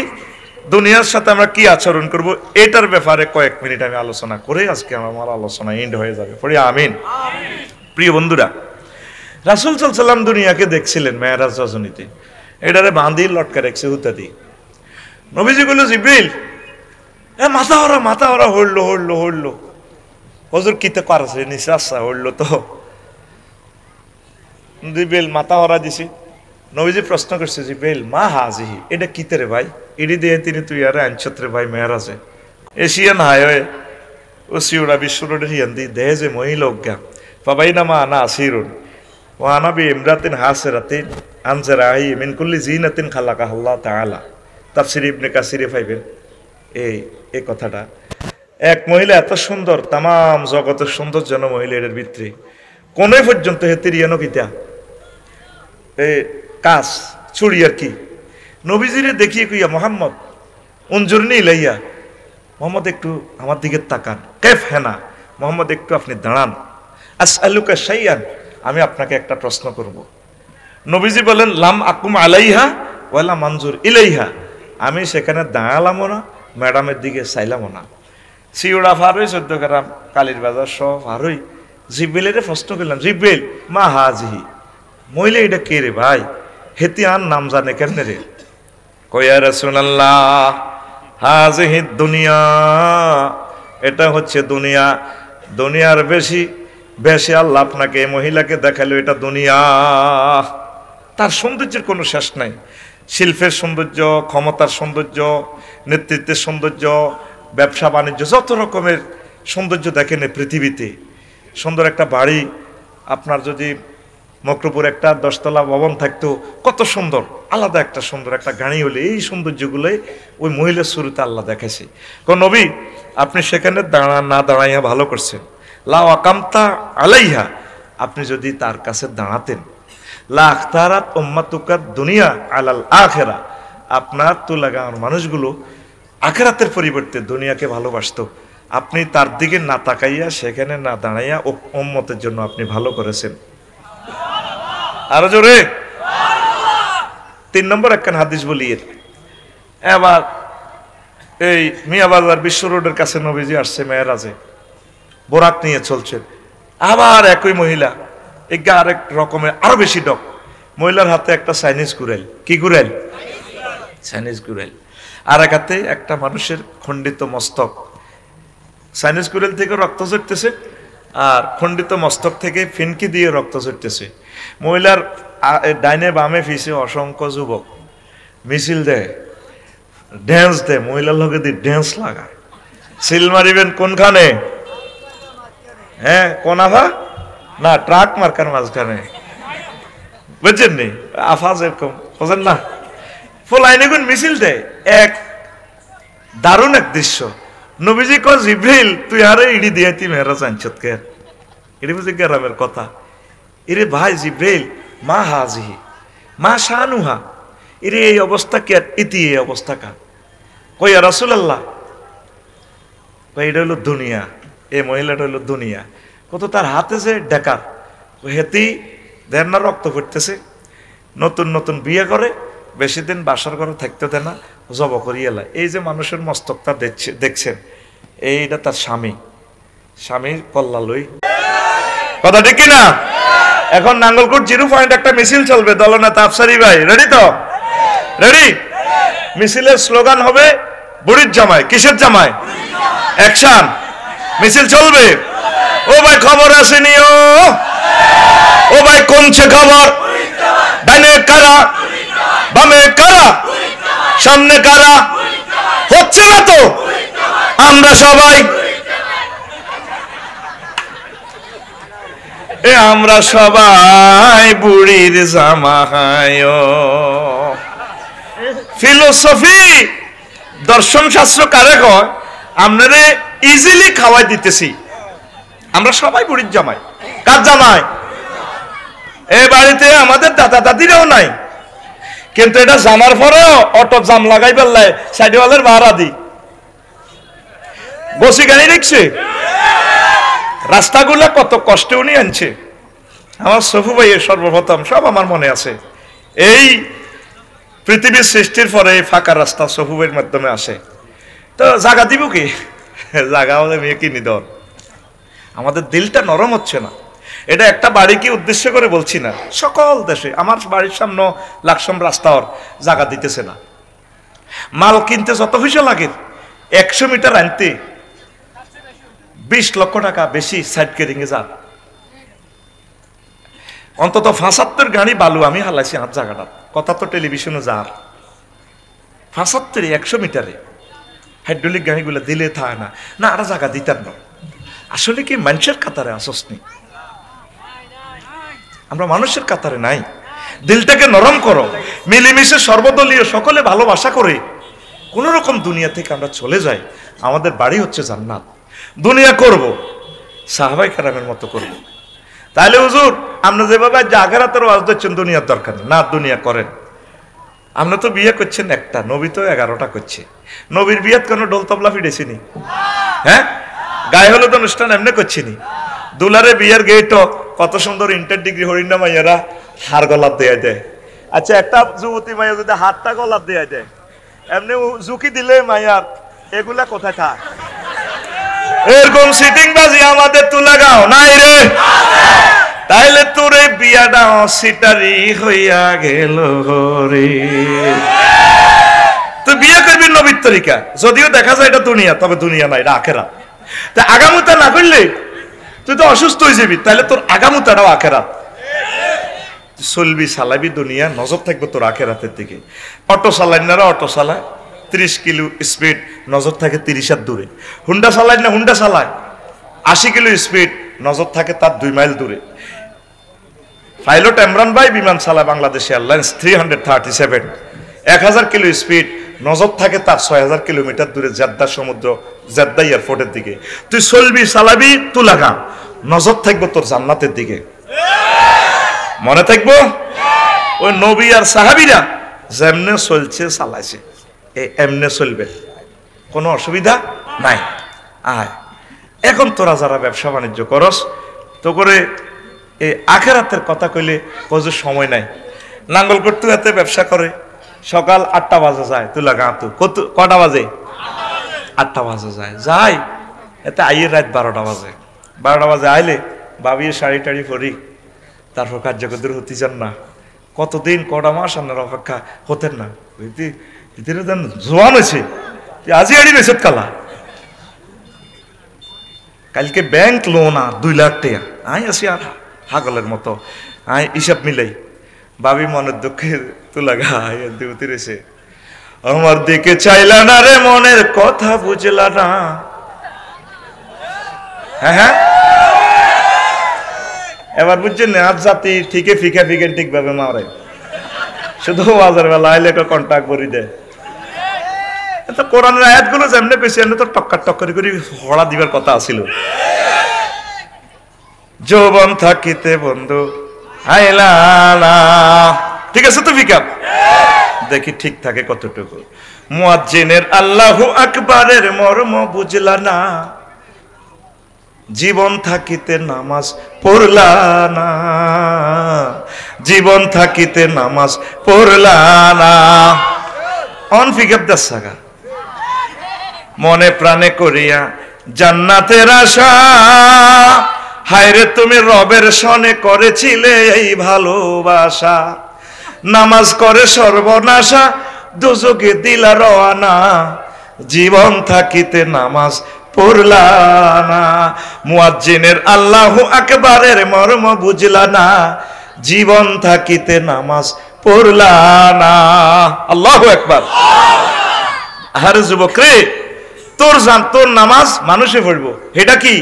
[SPEAKER 1] দুনিয়ার সাথে আমরা কি আচরণ করব এটার ব্যাপারে কয়েক মিনিট আমি আলোচনা করে আজকে আমার আলোচনা এন্ড হয়ে যাবে পড়ি আমিন প্রিয় বন্ধুরা রাসূল সাল্লাল্লাহু আলাইহি ওয়াসাল্লাম দুনিয়াকে দেখছিলেন মেরাজ রজনীতে এটারে বাঁধি লটকা রেখেছে হুতাদি নবীজি বলল জিবরিল মাথা ওরা হড়লো হুজুর কিতে পারছে নিশ্বাস হড়লো তো জিব্রাইল মাথা হরা দিছে। নবীজি প্রশ্ন করছে, জিব্রাইল মা হাজিহি, এটা কিতে রে ভাই? এডি দিয়ে তিনি তুই আরে আনছত্রে ভাই মেয়ারাজে এশিয়ান হাইওয়ে ও সিউড়া বিশ্ব রোডের হিয়ান্দি দেহে যে মহিলা অজ্ঞা ফাবাইনামা আনা আসিরুন ও আনা বি ইমরাতিন হাসিরাতিন আনজারাহি মিন কুল্লি জিনাতিন খালাকাহু আল্লাহ তাআলা। তাফসীর ইবনে কাসিরে পাইবেন এই কথাটা। এক মহিলা এত সুন্দর, তাম জগতের সুন্দর যেন মহিলা এর ভিতরে কোন পর্যন্ত হেতে রিয়ানো কিতা এ কাজ চুড়ি আর কি। নবীজিরে দেখিয়ে কইয়া মোহাম্মদ উনজুরনি ইলাইয়া, মোহাম্মদ একটু আমার দিকে তাকান। কেফ হেনা, মোহাম্মদ একটু আপনি দাঁড়ান। আসআলুকা শাইআন, আমি আপনাকে একটা প্রশ্ন করব। নবীজি বলেন লাম আকুম আলাইহা ওয়ালা মানজুর ইলাইহা, আমি সেখানে দাঁড়ালামও না, ম্যাডামের দিকে চাইলামও না। সিউড়া ফারই 14 গ্রাম কালীর বাজার সব ফারই জিব্রাইলের প্রশ্ন করলাম, জিব্রাইল মা হাজিহি, মহিলা এটা কে রে ভাই? হেতি আন নাম জানে কেমনে রে? কয়া রাসূলুল্লাহ হাজিহি দুনিয়া, এটা হচ্ছে দুনিয়া। দুনিয়ার বেশি আল্লাহ আপনাকে এই মহিলাকে দেখালো, এটা দুনিয়া। তার সৌন্দর্যের কোনো শেষ নাই। শিল্পের সৌন্দর্য, ক্ষমতার সৌন্দর্য, নেতৃত্বের সৌন্দর্য, ব্যবসা বাণিজ্য, যত রকমের সৌন্দর্য দেখেন পৃথিবীতে। সুন্দর একটা বাড়ি, আপনার যদি মকরপুর একটা 10 তলা ভবন থাকতো, কত সুন্দর, আলাদা একটা সুন্দর একটা গাড়ি হলে এই সৌন্দর্যগুলোই ওই মহিলার শুরুতে আল্লাহ দেখেছে। কোন নবী আপনি সেখানে না দাঁড়াইয়া ভালো করছেন। লা আকামতা আলাইহা, আপনি যদি তার কাছে দাঁড়াতেন, লা আখতারাত উম্মাতুকাদ দুনিয়া আলাল আখিরা, আপনার তুলাগাঁর মানুষগুলো আখিরাতের পরিবর্তে দুনিয়াকে ভালোবাসতো। আপনি তার দিকে না তাকাইয়া সেখানে না দাঁড়াইয়া উম্মতের জন্য আপনি ভালো করেছেন। আরো জোরে 3 নম্বর একখান হাদিস বলি। এবার এই মিয়াবাজার বিশ্ব রোডের কাছে নবীজি আসছে মেয়েরাজে, বোরাক নিয়ে চলছেন। আবার একই মহিলা, এগা আরেক রকমের আরো বেশি ডক। মহিলার হাতে একটা চাইনিজ গুড়াইল, কি গুড়াইল? চাইনিজ গুড়াইল। আর এক হাতে একটা মানুষের খণ্ডিত মস্তক। চাইনিজ গুড়াইল থেকে রক্ত ঝরতেছে, আর খণ্ডিত মস্তক থেকে ফিনকি দিয়ে রক্ত ঝরতেছে। মহিলার ডাইনে বামে ফিসে অসংখ্য যুবক মিছিল দেয়, ড্যান্স দেয়, মহিলার লগে দিয়ে ড্যান্স লাগায়। সিল মারিবেন কোনখানে? হ্যাঁ, কোন আফা না, ট্রাক মার্কার মাঝখানে, বুঝছেন নি? আফা যেরকম বুঝেন না, ফলাইনে কোন মিছিল দেয়। এক দারুণ এক দৃশ্য। নবীজি কয়, জিব্রাইল তুই আরে ইডি দিয়ে তুই মেহরাজ আনছত কে? এটি বুঝে গ্রামের কথা। এরে ভাই জিব্রাইল মা হাজিহি মা শানুহা, এরে এই অবস্থা কে? ইতি এই অবস্থা কা? কইয়া রাসূলুল্লাহ, কই এটা হলো দুনিয়া, এই মহিলাটা হলো দুনিয়া। কত তার হাতে যে ডেকার, হেতি দেন না রক্ত পড়তেছে, নতুন নতুন বিয়ে করে, বেশি দিন বাসার ঘরে থাকতে দেয় না, জব করিয়ে এলা। এই যে মানুষের মস্তকটা দেখছেন, এইটা তার স্বামী, স্বামীর কল্লা লই, কথা ঠিক কিনা? এখন নাঙ্গলকোট 0 পয়েন্ট একটা মিছিল চলবে, দলনেতা আফসারি ভাই রেডি তো? রেডি? মিছিলের স্লোগান হবে বুড়ির জামাই। কিসের জামাই? অ্যাকশন। মিছিল চলবে। ও ভাই খবর আসেনি? ও ভাই কোনছে খবর? ডাইনে কারা, বামে কারা, সামনে কারা? হচ্ছে না তো? আমরা সবাই আমরা সবাই বুড়ির জামাই। ফিলোসফি দর্শন শাস্ত্র কারে কয়? আপনারে ইজিলি খাওয়াই দিতেছি। আমরা সবাই বুড়ির জামাই। কার জামাই? এই বাড়িতে আমাদের দাদা দাদিরাও নাই, কিন্তু এটা জামার পরেও অটো জাম লাগাই ফেললাই সাইডওয়ালের ভাড়া দি বসি গাড়ি দেখছে। রাস্তাগুলা কত কষ্টে উনি আনছে। আমার সফু ভাইয়ের সর্বপ্রথম সব আমার মনে আছে, এই পৃথিবীর সৃষ্টির পরে ফাঁকা রাস্তা সফু ভাইয়ের মাধ্যমে আসে। তো জায়গা দিব কি? জায়গা আমাদের মেয়ে কিনি দর। আমাদের দিলটা নরম হচ্ছে না। এটা একটা বাড়িকে উদ্দেশ্য করে বলছি না, সকল দেশে। আমার বাড়ির সামনে লাকসাম রাস্তার জায়গা দিতেছে না। মাল কিনতে যত পয়সা লাগে, 100 মিটার আনতে 20 লক্ষ টাকা বেশি সাইড কেরিং এ যান। অন্তত ৭৫ গাড়ি বালু আমি হালাইছি আমার জায়গাটা, কথা তো টেলিভিশনে যার ৭৫ 100 মিটারে হাইড্রোলিক গাড়িগুলো দিলে থাকে না, না আর জায়গা দিতাম না। আসলে কি মানুষের কাতারে আসস নি? আমরা মানুষের কাতারে নাই। দিলটাকে নরম করো, মিলেমিশে সর্বদলীয় সকলে ভালোবাসা করে কোন রকম দুনিয়া থেকে আমরা চলে যাই। আমাদের বাড়ি হচ্ছে জান্নাত। দুনিয়া করব সাহাবায়ে কেরামের মতো করব। তাহলে হুজুর আপনি যেভাবে আখিরাতের ওয়াজ দিচ্ছেন দুনিয়ার দরকার নেই, না দুনিয়া করেন। আপনি তো বিয়ে করছেন একটা, নবী তো 11টা করছে। নবীর বিয়েত কোনো ঢোল তবলা ফিরেছিনি? হ্যাঁ, গায়ে হলুদ অনুষ্ঠান এমনি করছিনি? দুলারে বিয়ের গেট কত সুন্দর ইন্টার ডিগ্রি হরিণা মাইয়ারা হার গলাপ দেয়া দেয়। আচ্ছা, একটা যুবতী মাইয়া যদি হাতটা গলাপ দেয়া দেয়, এমনি ঝুঁকি দিলে মাইয়ার এগুলা কোথায় থাক? এরকম সিটিং বাজি আমাদের তুলা গাও নাই রে। তাইলে তোর এই বিয়াটা অসিটারি হইয়া গেল রে। তুই বিয়ে করবি নবীর তরিকা, যদিও দেখা যায় এটা দুনিয়া, তবে দুনিয়া নাই, এটা আখেরাত। তা আগামুতা না করলে তুই তো অসুস্থ হয়ে যাবি, তাহলে তোর আগামুতাটাও আখেরাত। চলবি চালাবি দুনিয়া, নজর থাকবে তোর আখেরাতের দিকে। অটো চালাইনারা অটো চালায় 30 কিলো স্পিড, নজর থাকে 30 হাত দূরে। হুন্ডা চালায় না হুন্ডা চালায় 80 কিলো স্পিড, নজর থাকে তার 2 মাইল দূরে। পাইলট ইমরান ভাই বিমান চালায় বাংলাদেশ এয়ারলাইন্স 337, 1000 কিলো স্পিড, নজর থাকে তার 6000 কিলোমিটার দূরে জেদ্দা সমুদ্র, জেদ্দা এয়ারপোর্টের দিকে। তুই চলবি চালাবি তুলাগা, নজর থাকবো তোর জান্নাতের দিকে। মনে থাকবো ওই নবী আর সাহাবীরা যেমনে চলছে চালাইছে, এমনে চলবে, কোনো অসুবিধা নাই। আয় এখন তোরা যারা ব্যবসা বাণিজ্য করস, তো করে এই আখেরাতের কথা কইলে কজুর সময় নাই। নাঙ্গল করতে এতে ব্যবসা করে, সকাল 8টা বাজে যায়, তুলা গাঁ তু কটা বাজে? 8টা বাজে যায়, যাই এতে আইয়ে রাত 12টা বাজে। 12টা বাজে আইলে বাবিয়ে শাড়ি টাড়ি পরি, তারপর কার্যকর হতে যান না। কতদিন কটা মাস আপনার অপেক্ষা হতেন না, জোয়ান হয়েছে আজি আড়ি বেসত কালা। কালকে ব্যাংক লোন 2 লাখ টাকা, আই আসি আর হাগলের মতো আই হিসাব মিলাই। ভাবি মনের দুঃখে তুলা গায়ে দিতে রয়েছে, আমার দিকে চাইলা না রে, মনের কথা বুঝলা না। হ্যাঁ হ্যাঁ, এবার বুঝছেন আজ জাতি ঠিকই ফিকা ফিকেন ঠিক ভাবে মারে, শুধু বাজার বেলা আইলে কন্ট্যাক্ট করি দেয়। তো কোরআনের আয়াতগুলো যেমনি পেয়েছি এমনি তো টক্কর টক্কর করে হড়া দিবার কথা আছিল। যৌবন থাকিতে বন্ধু আইলা না, ঠিক আছে তো ফিকা? দেখি ঠিক থাকে কতটুকু। মুয়াজ্জিনের আল্লাহু আকবারের মর্ম বুঝলা না, জীবন থাকিতে নামাজ পড়লা না, জীবন থাকিতে নামাজ পড়লা না। অন ফিকাপ দাসা মনে প্রাণে করিয়া জান্নাতের আশা, হায়রে তুমি রবের সনে করেছিলে এই ভালোবাসা। নামাজ করে সর্বনাশা, দোজখে দিলা রওয়ানা, জীবন থাকিতে নামাজ পড়লা না। মুয়াজ্জিনের আল্লাহু আকবারের মর্ম বুঝলা না, জীবন থাকিতে নামাজ পড়লা না। আল্লাহু আকবার। আরে যুবক রে, তোর নামাজ মানুষে পড়বো, এটা কি?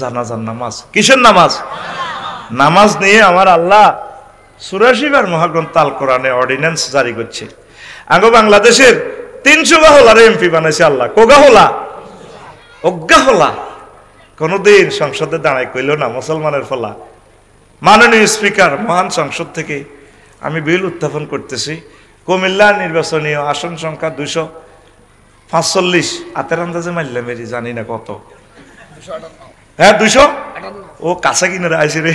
[SPEAKER 1] জানাজার নামাজ। কিসের নামাজ? নামাজ নিয়ে আমার আল্লাহ 84 বার মহাগ্রন্থ আল কোরআনে অর্ডিন্যান্স জারি করছে। আগে বাংলাদেশের 300 গাহলার এমপি বানাইছে আল্লাহ। কোগা হলা অজ্ঞা হলা কোনদিন সংসদে দাঁড়াই কইল না মুসলমানের ফলা। মাননীয় স্পিকার, মহান সংসদ থেকে আমি বিল উত্থাপন করতেছি। কুমিল্লা নির্বাচনীয় আসন সংখ্যা 245, হাতের আন্দাজে মারলে মেরি জানি না কত। হ্যাঁ 200, ও কাছা কিনারে আইসি রে।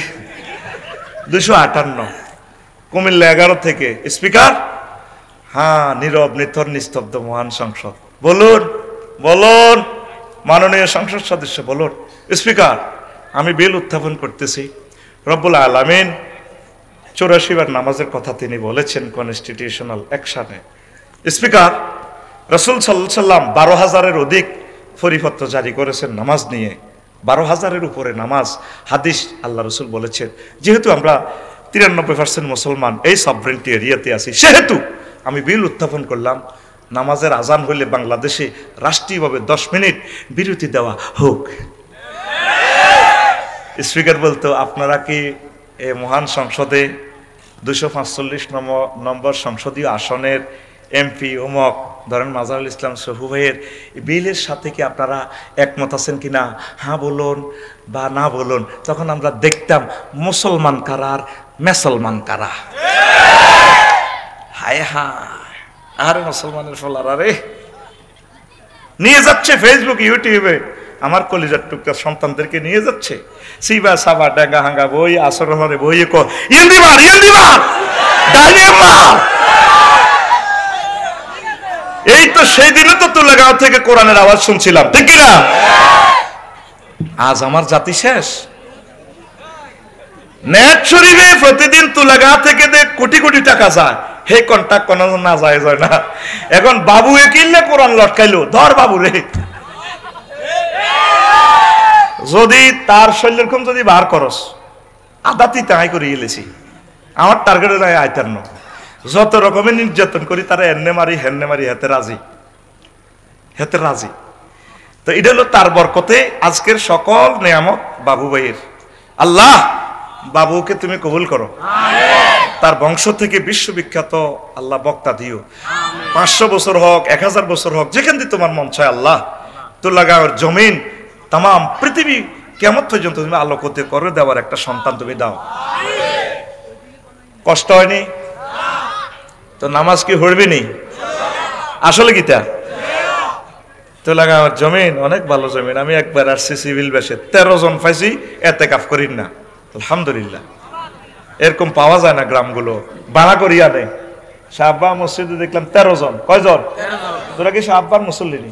[SPEAKER 1] 258 কুমিল্লা 11 থেকে। স্পিকার, হ্যাঁ নীরব নিথর নিস্তব্ধ মহান সংসদ। বলুন বলুন মাননীয় সংসদ সদস্য বলুন। স্পিকার, আমি বিল উত্থাপন করতেছি। রব্বুল আলামিন 84 বার নামাজের কথা তিনি বলেছেন কনস্টিটিউশনাল অ্যাকশনে। স্পিকার, রাসূল সাল্লাল্লাহু আলাইহি সাল্লাম 12,000-এর অধিক পরিপত্র জারি করেছেন নামাজ নিয়ে। 12,000-এর উপরে নামাজ হাদিস আল্লাহ রসুল বলেছেন। যেহেতু আমরা 93% মুসলমান এই সভরেন্টি এরিয়াতে আছি, সেহেতু আমি বিল উত্থাপন করলাম নামাজের আজান হইলে বাংলাদেশে রাষ্ট্রীয়ভাবে 10 মিনিট বিরতি দেওয়া হোক। স্পিকার বলতো, আপনারা কি এই মহান সংসদে 245 নম্বর সংসদীয় আসনের এমপি অমক ধরেন মাজারুল ইসলাম সহু ভাইয়ের বিলের সাথে কি আপনারা একমত আছেন কিনা, হ্যাঁ বলুন বা না বলুন। তখন আমরা দেখতাম মুসলমান কারা আর মুসলমান কারা। হায় হায়, আরে মুসলমানের ফলারা রে নিয়ে যাচ্ছে ফেসবুক ইউটিউবে, আমার কলিজার টুকটার সন্তানদেরকে নিয়ে যাচ্ছে সিবা সাবা ডাঙ্গা হাঙ্গা বই আসর হরে বই এই তো সেই দিনে তো তুলাগাঁও থেকে কোরআনের আওয়াজ শুনছিলাম, ঠিক কিনা? আজ আমার জাতি শেষ। নেট শরীফে প্রতিদিন তুলাগাঁও থেকে কোটি কোটি টাকা যায়, হে কন্টাক্ট কোনো না যায় না। এখন বাবু এ কিনলে কোরআন লটকাইলো, ধর বাবু রে। যদি তার শৈলেরকম যদি বার করস আদাতি তাই করে এলেছি, আমার টার্গেটে নাই আইতান্ন। যত রকমের নির্যাতন করি তারা এন্নে মারি হেন্নে মারি, হেতে রাজি। তো এটা হলো তার বরকতে আজকের সকল নিয়ামত বাবু ভাইয়ের। আল্লাহ বাবুকে তুমি কবুল করো, তার বংশ থেকে বিশ্ববিখ্যাত আল্লাহ বক্তা দিও। 500 বছর হোক, 1000 বছর হোক, যেখান দিয়ে তোমার মন চায় আল্লাহ, তুলাগাঁওয়ের জমিন তাম পৃথিবী কেমন পর্যন্ত তুমি আলোকতে করে দেওয়ার একটা সন্তান তুমি দাও। কষ্ট হয়নি তো নামাজ কি হড়বি নি? আসলে গীতা তুলাগাঁওয়ের জমিন অনেক ভালো জমিন। আমি একবার আসছি সিভিল বেশে, 13 জন পাইছি, এতে কাফ করিন না, আলহামদুলিল্লাহ। এরকম পাওয়া যায় না গ্রামগুলো, ভাড়া করিয়া নেই। শাহবাগ মসজিদে দেখলাম 13 জন। কয়জন? তোরা কি শাহবাগ মুসল্লি নি?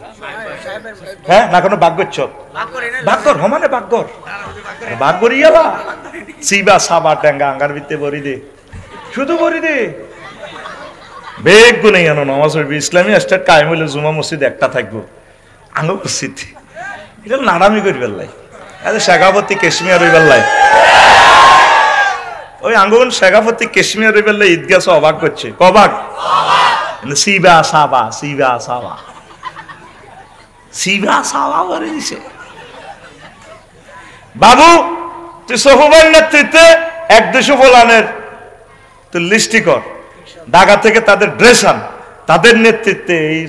[SPEAKER 1] হ্যাঁ না, কোনো বাগ্য বাগ্যর হমানে বাগ্যর বাগ্যরিয়ালা সিবা সাবা ডেঙ্গা আঙ্গার ভিত্তে বরি দে, শুধু বরি দে বেগ গুনে জানো নামাজ পড়বি। ইসলামী স্টেট কায়েম হইলে জুমা মসজিদ একটা থাকবো, আঙ্গ মসজিদ এটা নাড়ামি করি বেল্লাই, শেখাপতি কেশমিয়া রই বেল্লাই, ওই আঙ্গুন শেখাপতি কেশমিয়া রই বেল্লাই ঈদগাহ অবাক করছে, কবাক সিবা সাবা সিবা সাবা সিবা সাবা করে দিছে। বাবু তুই সহুবাইয়ের নেতৃত্বে 1-200 ফলানের তুই লিস্টি কর, ঢাকা থেকে তাদের ড্রেস আন, তাদের নেতৃত্বে এই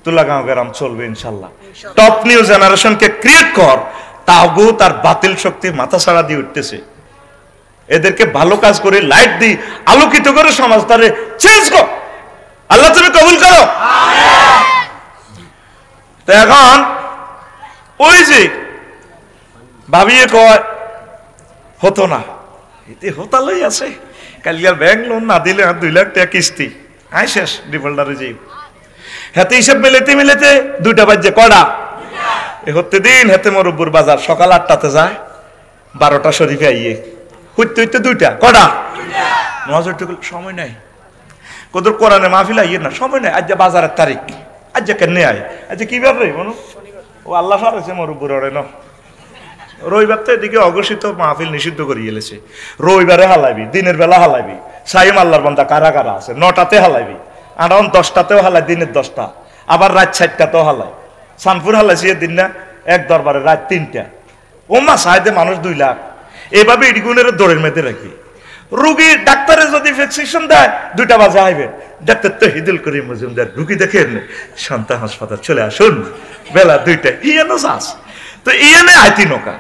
[SPEAKER 1] তুলাগাঁও গ্রাম চলবে ইনশাল্লাহ। টপ নিউ জেনারেশনকে ক্রিয়েট কর, তাগু তার বাতিল শক্তি মাথা ছাড়া দিয়ে উঠতেছে। এদেরকে ভালো কাজ করে লাইট দি আলোকিত করে সমাজটারে চেঞ্জ কর। আল্লাহ তুমি কবুল করো। তো এখন ওই যে ভাবিয়ে কয় হতো না, এতে হোতালই আছে, কালিয়ার ব্যাংক লোন না দিলে 2 লাখ টাকা কিস্তি, আই শেষ ডিফল্টারে যাই। হাতে হিসাব মিলেতে 2টা বাজে, কড়া এ হতে দিন হাতে মরব্বুর বাজার সকাল 8টাতে যায়, 12টা শরীফে আইয়ে হইতে 2টা, কড়া নজর সময় নাই। কদর কোরআনে মাহফিল আইয়ে না, সময় নাই। আজ বাজারের তারিখ, আজ কেন আয়, আজ কি ব্যাপার রে মনু, ও আল্লাহ ফারেছে মরব্বুর ওরে ন রবিবার তো এদিকে অঘোষিত মাহফিল নিষিদ্ধ করে গেলেছে। রবিবারে হালাইবি, দিনের বেলা হালাইবি, সাইম আল্লাহর বান্দা কারা কারা আছে 9টাতে হালাইবি, আরাউন্ড 10টাতেও হালাই, দিনের 10টা, আবার রাত 4টাতেও হালাই। সানপুর হালাইছি দিন না এক দরবারে রাত 3টা, ও মা সাহেদে মানুষ 2 লাখ। এভাবে ইডগুনের দৌড়ের মেয়েদের রাখবি। রুগী ডাক্তারে যদি প্রেসক্রিপশন দেয় 2টা বাজে আইবে, ডাক্তার তো হিদুল করিম মজুমদার রুগী দেখেন সন্তান হাসপাতাল চলে আসুন বেলা 2টা, ইয়ানো যাস তো ইয়ানে আইতি নৌকা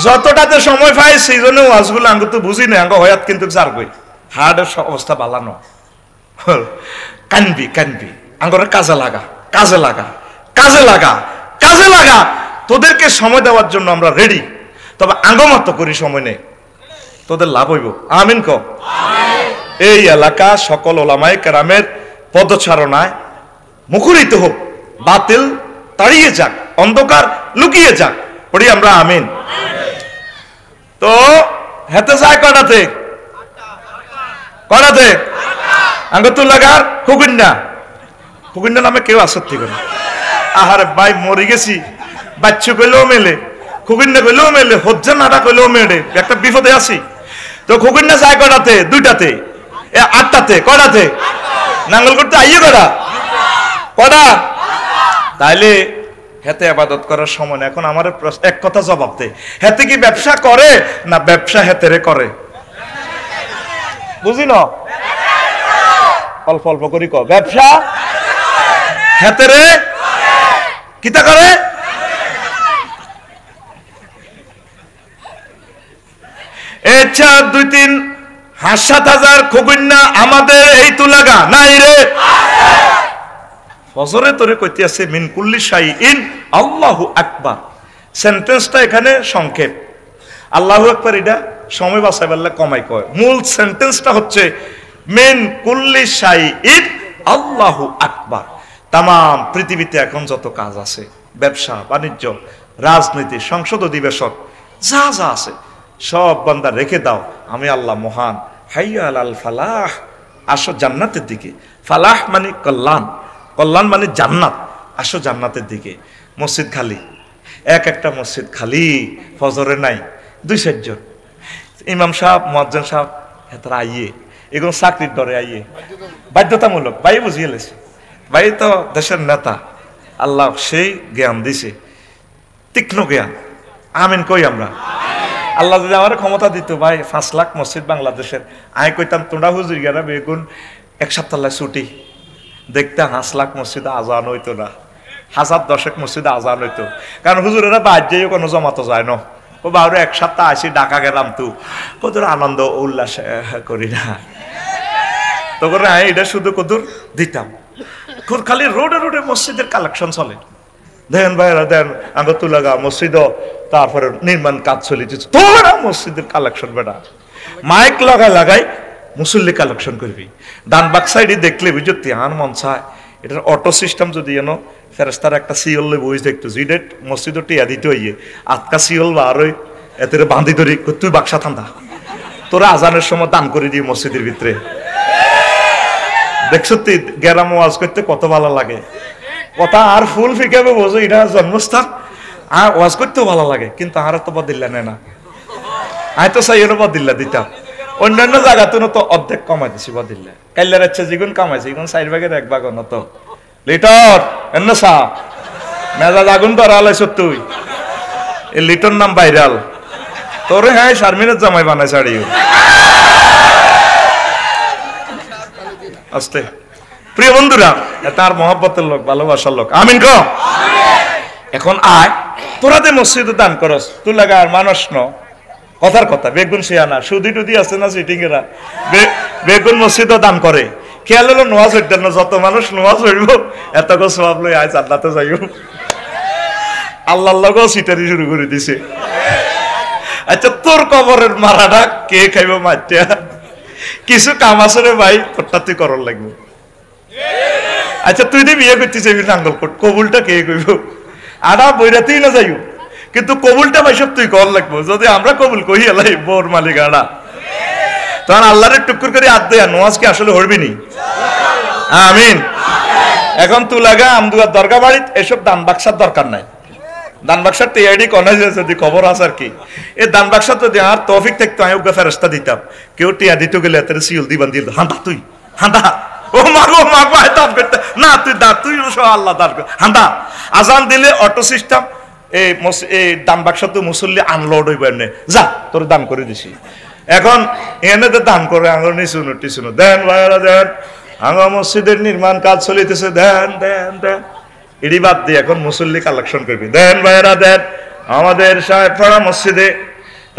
[SPEAKER 1] যতটাতে সময় পাই সেই জন্য ওয়াজগুলো আঙ্গ তো বুঝি না, আঙ্গ হয়াত কিন্তু যার গই হার্টের অবস্থা বালানো। কানবি আঙ্গরে কাজে লাগা তোদেরকে সময় দেওয়ার জন্য আমরা রেডি, তবে আঙ্গমত করি সময় নেই, তোদের লাভ হইব। আমিন ক। এই এলাকা সকল ওলামায়ে কেরামের পদচারণায় মুখরিত হোক, বাতিল তাড়িয়ে যাক, অন্ধকার লুকিয়ে যাক, পড়ি আমরা আমিন। তো হেতে যায় কটাতে আঙ্গতুল লাগার খুকুন্ডা নামে কেউ আসত ঠিক না। আহারে ভাই মরি গেছি, বাচ্চু গেলেও মেলে খুগুন্না কইলেও মেলে, হজ্জা নাটা কইলেও মেলে, একটা বিপদে আছি। তো খুগুন্না যায় কটাতে? 2টাতে, 8টাতে, কটাতে? নাঙ্গল করতে আইয়ে কটা? তাইলে হেতে আবাদত করার সময় না। এখন আমার এক কথা জবাব দে, হেতে কি ব্যবসা করে না ব্যবসা হেতেরে করে? বুঝি না, অল্প অল্প করি ক, ব্যবসা হেতেরে কিতা করে? আচ্ছা 2-3 7,000 খগুন্না আমাদের এই তুলাগা নাই রে? ফজরে তোরে কইতে আছে মিন কুল্লি শাইইন আল্লাহু আকবার। সেন্টেন্সটা এখানে সংক্ষেপ, আল্লাহু আকবার এটা সময় বাঁচাই বললে কমাই কয়। মূল সেন্টেন্সটা হচ্ছে মিন কুল্লি শাইইন আল্লাহু আকবার। তাম পৃথিবীতে এখন যত কাজ আছে, ব্যবসা বাণিজ্য, রাজনীতি, সংসদ অধিবেশন, যা যা আছে সব বান্দা রেখে দাও, আমি আল্লাহ মহান। হাইয়া আলাল ফালাহ, আসো জান্নাতের দিকে। ফালাহ মানে কল্যাণ, কল্যাণ মানে জান্নাত, আসো জান্নাতের দিকে। মসজিদ খালি, একটা মসজিদ খালি, ফজরে নাই 2-4 জন। ইমাম সাহেব, মুয়াজ্জিন সাহেব তারা আইয়ে, এগুলো চাকরির ডরে আইয়ে, বাধ্যতামূলক। ভাই বুঝিয়ে লেছে, ভাই তো দেশের নেতা, আল্লাহ সেই জ্ঞান দিছে, তীক্ষ্ণ জ্ঞান। আমিন কই আমরা? আল্লাহ যদি আমার ক্ষমতা দিত ভাই 5 লাখ মসজিদ বাংলাদেশের, আমি কইতাম তোমরা হুজুর গেরা বেগুন 1 সপ্তাহ ছুটি দেখতে 5 লাখ মসজিদে আজান হইতো না, 1000-10 মসজিদে আজান হইতো। কারণ হুজুরেরা বাদ যাইও কোনো জমাতো যায় না। ও বারো 1 সপ্তাহ আসি ঢাকা গেলাম, তো কদর আনন্দ উল্লাস করি না, তো করে আমি এটা শুধু কদর দিতাম। খালি রোডে রোডে মসজিদের কালেকশন চলে। দেন ভাইরা দেন, আমরা তুলাগা মসজিদ, তারপরে নির্মাণ কাজ চলিতেছে, তোরা মসজিদের কালেকশন বেটা মাইক লাগাই মুসল্লি কালেকশন করবি। ডান বাক সাইডে দেখলে বুঝো তিয়ান মন চায়, এটার অটো সিস্টেম যদি এনো ফেরেস্তার একটা সিওল বই দেখতো, যেটা মসজিদ টিয়া দিতে হইয়ে আটকা সিওল বার হই এতে বান্ধি ধরি, তুই বাক্সা ঠান্ডা, তোরা আজানের সময় দান করে দিই মসজিদের ভিতরে। দেখছো তুই গ্যারাম ওয়াজ করতে কত ভালো লাগে, কথা আর ফুল ফিকাবে বোঝো, এটা জন্মস্থান, আর ওয়াজ করতেও ভালো লাগে। কিন্তু আর তো বদিল্লা নেয় না, আমি তো চাই এর বদিল্লা দিতাম। অন্যান্য জায়গাতে তো অর্ধেক কমাই দিছি বদিল্লা। কাইলার ইচ্ছে যেগুন কামাইছে এখন 4 ভাগের 1 ভাগ নত লিটর এন্ন সা মেজাজ আগুন ধরা লাইছ তুই। এই লিটর নাম ভাইরাল, তোরে হ্যাঁ শারমিনের জামাই বানাই ছাড়িও আস্তে। প্রিয় বন্ধুরা, তার মহব্বতের লোক, ভালোবাসার লোক, আমিন ক। এখন আয় তোরা দে মসজিদে দান করস, তুই লাগা আর মানুষ ন কথার কথা, বেগুন শিয়ানা সুদি টুদি আছে না সিটিং এরা, বেগুন মসজিদও দান করে। খেয়াল হলো নোয়াজ হইতেন না, যত মানুষ নোয়াজ হইব এত সব লই আয় জান্নাতে যাইব। আল্লাহর লগেও সিটারি শুরু করে দিছে। আচ্ছা তোর কবরের মারাটা কে খাইব মাটিয়া? কিছু কাম আছে রে ভাই, তোরটা তুই করর লাগবে। আচ্ছা তুই দিয়ে বিয়ে করতে চাইবি নাঙ্গল কোট, কবুলটা কে কইব? আড়া বইরাতেই না যাইব, কিন্তু কবুলটা ভাই সব তুই কর লাগবো। যদি আমরা কবুল কই এলাই বোর মালিক আড়া, তখন আল্লাহরে টুকুর করে হাত দেয়া নোয়াজ কি আসলে হরবি নি? আমিন। এখন তুই লাগা আমদুয়ার দরগা বাড়িত এসব দান বাক্সার দরকার নাই। দান বাক্সার টিআইডি কনে যদি খবর আছে আর কি, এই দান বাক্সা তো আর তৌফিক থাকতো আমি ওকে ফেরস্তা দিতাম। কেউ টিয়া দিতে গেলে এত সিউল দিবান দিল, হাঁটা তুই হাঁটা, ও মাগো মাগো দান করতে না, তুই দা তুই আল্লাহ দান কর হাঁটা। আজান দিলে অটো সিস্টেম, এই দান বাক্সা তো মুসল্লি আনলোড হইব, এমনি যা তোর দান করে দিছি। এখন এনে তো দান করে আঙুল নিচুনো টিচুনো দেন ভাইরা দেন, আঙা মসজিদের নির্মাণ কাজ চলিতেছে দেন দেন দেন, এডি বাদ দিয়ে এখন মুসল্লি কালেকশন করবি, দেন ভাইরা দেন। আমাদের সাহেব পাড়া মসজিদে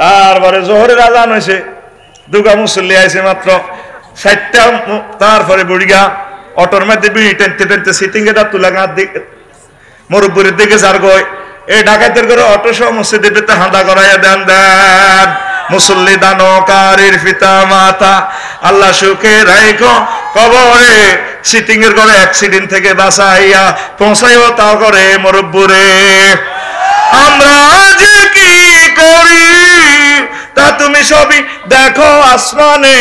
[SPEAKER 1] তারপরে জোহরের আজান হয়েছে, দুগা মুসল্লি আইছে মাত্র 60টা, তারপরে বুড়িগা অটোর মধ্যে বিড়ি টেনতে টেনতে সিটিং এটা তুলা গাঁ দিকে মুরব্বুরের দিকে যার গয়, এই ডাকাতের করে অটো সহ মসজিদের ভিতরে হাঁটা করাইয়া দেন দেন। মুসল্লি দানকারীর পিতা মাতা আল্লাহ সুখে রাইখো কবরে, সিটিং এর করে অ্যাক্সিডেন্ট থেকে বাঁচাইয়া পৌঁছাইও তাও করে মুরব্বুরে। আমরা যে কি করি তা তুমি সবই দেখো আসমানে,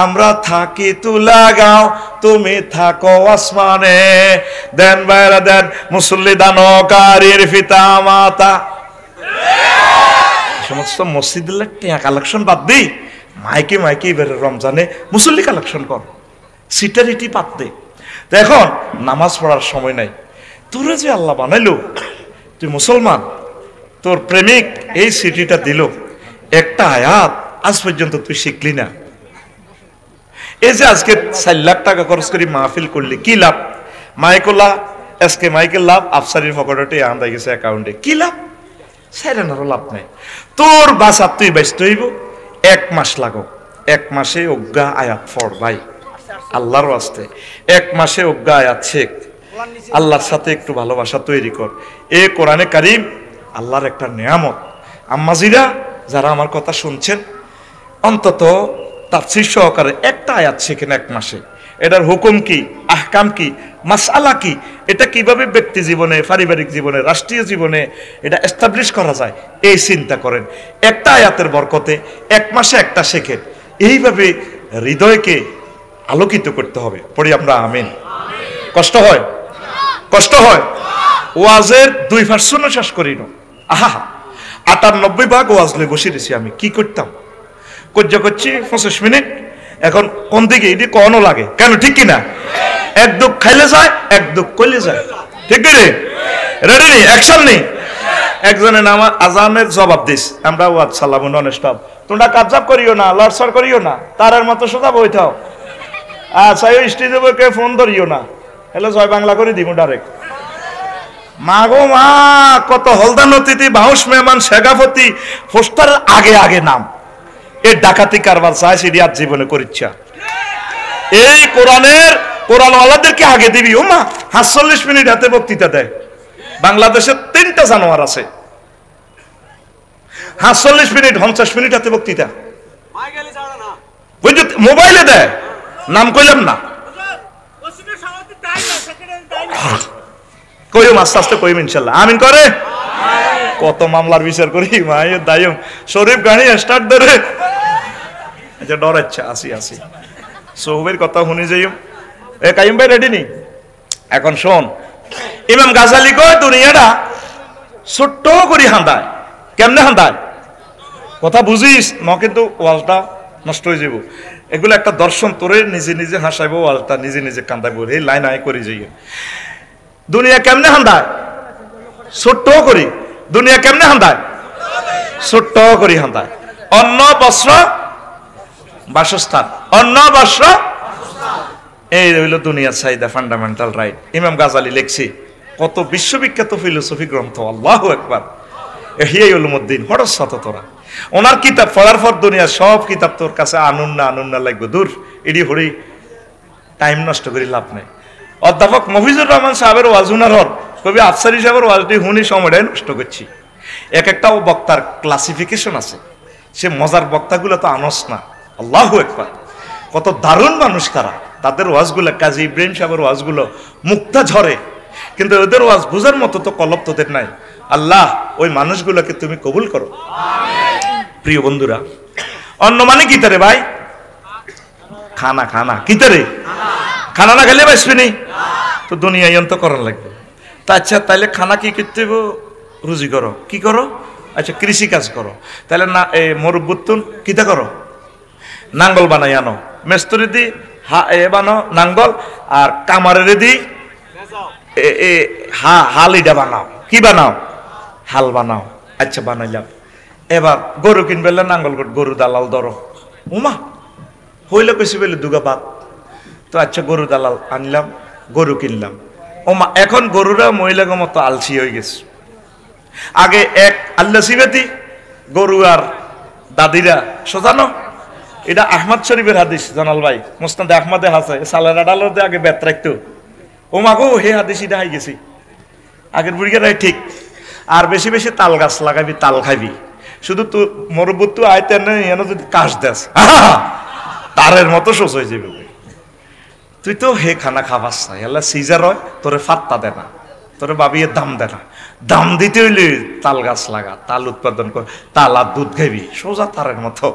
[SPEAKER 1] আমরা থাকি তুলা গাও তুমি থাকো আসমানে। দেন ভাইরা দেন, মুসল্লি দানকারীর পিতা মাতা সমস্ত মসজিদে টিয়া কালেকশন বাদ দিই, মাইকে মাইকে এবারে রমজানে মুসল্লি কালেকশন কর, সিটারিটি বাদ দে। এখন নামাজ পড়ার সময় নাই। তোরে যে আল্লাহ বানাইলো, তুই মুসলমান, তোর প্রেমিক এই সিটিটা দিল, একটা আয়াত আজ পর্যন্ত তুই শিখলি না। এই যে আজকে 4 লাখ টাকা খরচ করি মাহফিল করলি, কি লাভ? মাইকোলা আজকে মাইকেল লাভ, আফসারির ফকটে আন্দাই গেছে অ্যাকাউন্টে, কি লাভ? সেরেনারও লাভ নাই। তোর বাসা তুই ব্যস্ত হইব, 1 মাস লাগো, 1 মাসে অজ্ঞা আয়াত পড় ভাই, আল্লাহর ওয়াস্তে 1 মাসে অজ্ঞা আয়াত শেখ, আল্লাহর সাথে একটু ভালোবাসা তৈরি কর। এ কোরআনে কারিম আল্লাহর একটা নিয়ামত। আম্মাজিরা যারা আমার কথা শুনছেন, অন্তত তাফসীর সহকারে একটা আয়াত শেখেন 1 মাসে। এটার হুকুম কি, আহকাম কি, মাসআলা কি, এটা কিভাবে ব্যক্তি জীবনে, পারিবারিক জীবনে, রাষ্ট্রীয় জীবনে এটা এস্টাবলিশ করা যায়, এই চিন্তা করেন। একটা আয়াতের বরকতে 1 মাসে একটা শেখেন। এইভাবে হৃদয়কে আলোকিত করতে হবে। পড়ি আমরা আমিন। কষ্ট হয়, কষ্ট হয়। ওয়াজের 2% শেষ করি না। আহা, 98 ভাগ ওয়াজ লই বসে দিছি। আমি কি করতাম, করছি 25 মিনিট। এখন কোন দিকে এটি কখনো লাগে কেন, ঠিক কিনা? 1 দুঃখ খাইলে যায়, 1 দুঃখ করলে যায়, ঠিক রে? রেডি নেই, অ্যাকশন নেই। একজনের নাম আজানের জবাব দিস, আমরা ওয়াজ সালাম নন স্টপ, তোমরা কাবজাব করিও না, লড়সড় করিও না, তারের মতো সোজা বইথাও। আচ্ছা, ওই স্টেজে বইকে ফোন ধরিও না, হ্যালো জয় বাংলা করে দিব ডাইরেক্ট। মা গো মা, কত হলদান অতিথি, বাউস মেহমান, শেখাফতি, পোস্টারের আগে আগে নাম। এই ডাকাতি কারবার চাই সিরিয়াত জীবনে করিচ্ছা। এই কোরআনওয়ালাদেরকে আগে দিবি। ও মা, ৪৭ মিনিট হাতে বক্তৃতা দেয়। বাংলাদেশে 3টা জানোয়ার আছে, ৪৭ মিনিট 50 মিনিট হাতে বক্তৃতা। মোবাইলে দেয়, নাম কইলাম না, কইম আস্তে আস্তে কইম ইনশাল্লাহ। আমিন করে। কত মামলার বিচার করি, মায়ের দায়ম শরীফ গাড়ি স্টার্ট ধরে। আচ্ছা, ডরাচ্ছা, আসি সোহবের কথা শুনি যাইম। এ কাইম ভাই রেডি নি? এখন শোন, ইমাম গাজালি কয় দুনিয়াটা ছোট্ট করি হান্দায়। কেমনে হান্দায় কথা বুঝিস ন, কিন্তু ওয়াজটা নষ্ট হয়ে যাব। এগুলো একটা দর্শন, তোরে নিজে নিজে হাসাইব, ওয়াজটা নিজে নিজে কান্দাইব। এই লাইন আয় করি যাই। দুনিয়া কেমনে হান্দায়? ছোট্ট করি। দুনিয়া কেমনে হান্দায়? ছোট্ট করি হান্দায়। অন্ন বস্ত্র বাসস্থান, অন্ন বস্ত্র, এই হইল দুনিয়ার চাহিদা, ফান্ডামেন্টাল রাইট। ইমাম গাজালি লিখছি, কত বিশ্ববিখ্যাত ফিলোসফি গ্রন্থ, আল্লাহু আকবার, ইহইয়া উলুমুদ্দিন। হঠাৎ সাথে তোরা ওনার কিতাব পড়ার পর দুনিয়ার সব কিতাব তোর কাছে আনুন না লাগবে, দূর এডি হরি, টাইম নষ্ট করি লাভ নাই। অধ্যাপক মফিজুর রহমান সাহেবের ওয়াজ উনার হল, কবি আফসারি সাহেবের ওয়াজটি হুনি সময়টাই নষ্ট করছি। একটা বক্তার ক্লাসিফিকেশন আছে, সে মজার বক্তাগুলো তো আনস না। আল্লাহু আকবার, কত দারুণ মানুষ তারা। তাদের ওয়াজগুলো, কাজী ইব্রাহিম সাহেবের ওয়াজগুলো মুক্তা ঝরে, কিন্তু ওদের ওয়াজ বুঝার মতো তো কলব তোদের নাই। আল্লাহ ওই মানুষগুলোকে তুমি কবুল করো। প্রিয় বন্ধুরা, অন্ন মানে কি তারে ভাই? খানা, খানা কি তারে? খানা না খেলে বাঁচবি নি, তো দুনিয়া যন্ত্র করার লাগবে। তা আচ্ছা, তাইলে খানা কি করতে হইব? রুজি করো। কি করো? আচ্ছা, কৃষি কাজ করো। তাহলে না মরুবুত্তুন কিতা করো? নাঙ্গল বানাই আনো, মেস্তরি দি বানো নাঙ্গল, আর কামারে দি হালিডা বানাও। কি বানাও? হাল বানাও। আচ্ছা, বানাইলাম। এবার গরু কিনবে, নাঙ্গল গরু দালাল ধরো। উমা হইলে কইছি বলে দুগা বাদ। তো আচ্ছা, গরু দালাল আনলাম, গরু কিনলাম। ওমা এখন গরুরা মহিলাগো মতো আলসি হয়ে গেছে। আগে এক আল্লা সিবেতি গরু আর দাদিরা সোজানো। এটা আহমদ শরীফের হাদিস, জানাল ভাই মুসনাদে আহমদে হাসে, সালের ডালতে আগে বেত রাখতো। ও মাগো হে হাদিস এটা হাই গেছি। আগের বুড়িগারাই ঠিক। আর বেশি বেশি তাল গাছ লাগাবি, তাল খাবি। শুধু তো মরুবুত্তু আইতে এনে যদি কাশ দেস, তারের মতো সোজ হয়ে যাবে। তুই তো হে খানা খাবাস না, এলা সিজার হয়, তোরে ফাত্তা দে না, তোরে বাবিয়ে দাম দে না। দাম দিতে হইলে তাল গাছ লাগা, তাল উৎপাদন কর, তাল আর দুধ খাইবি, সোজা তারের মতো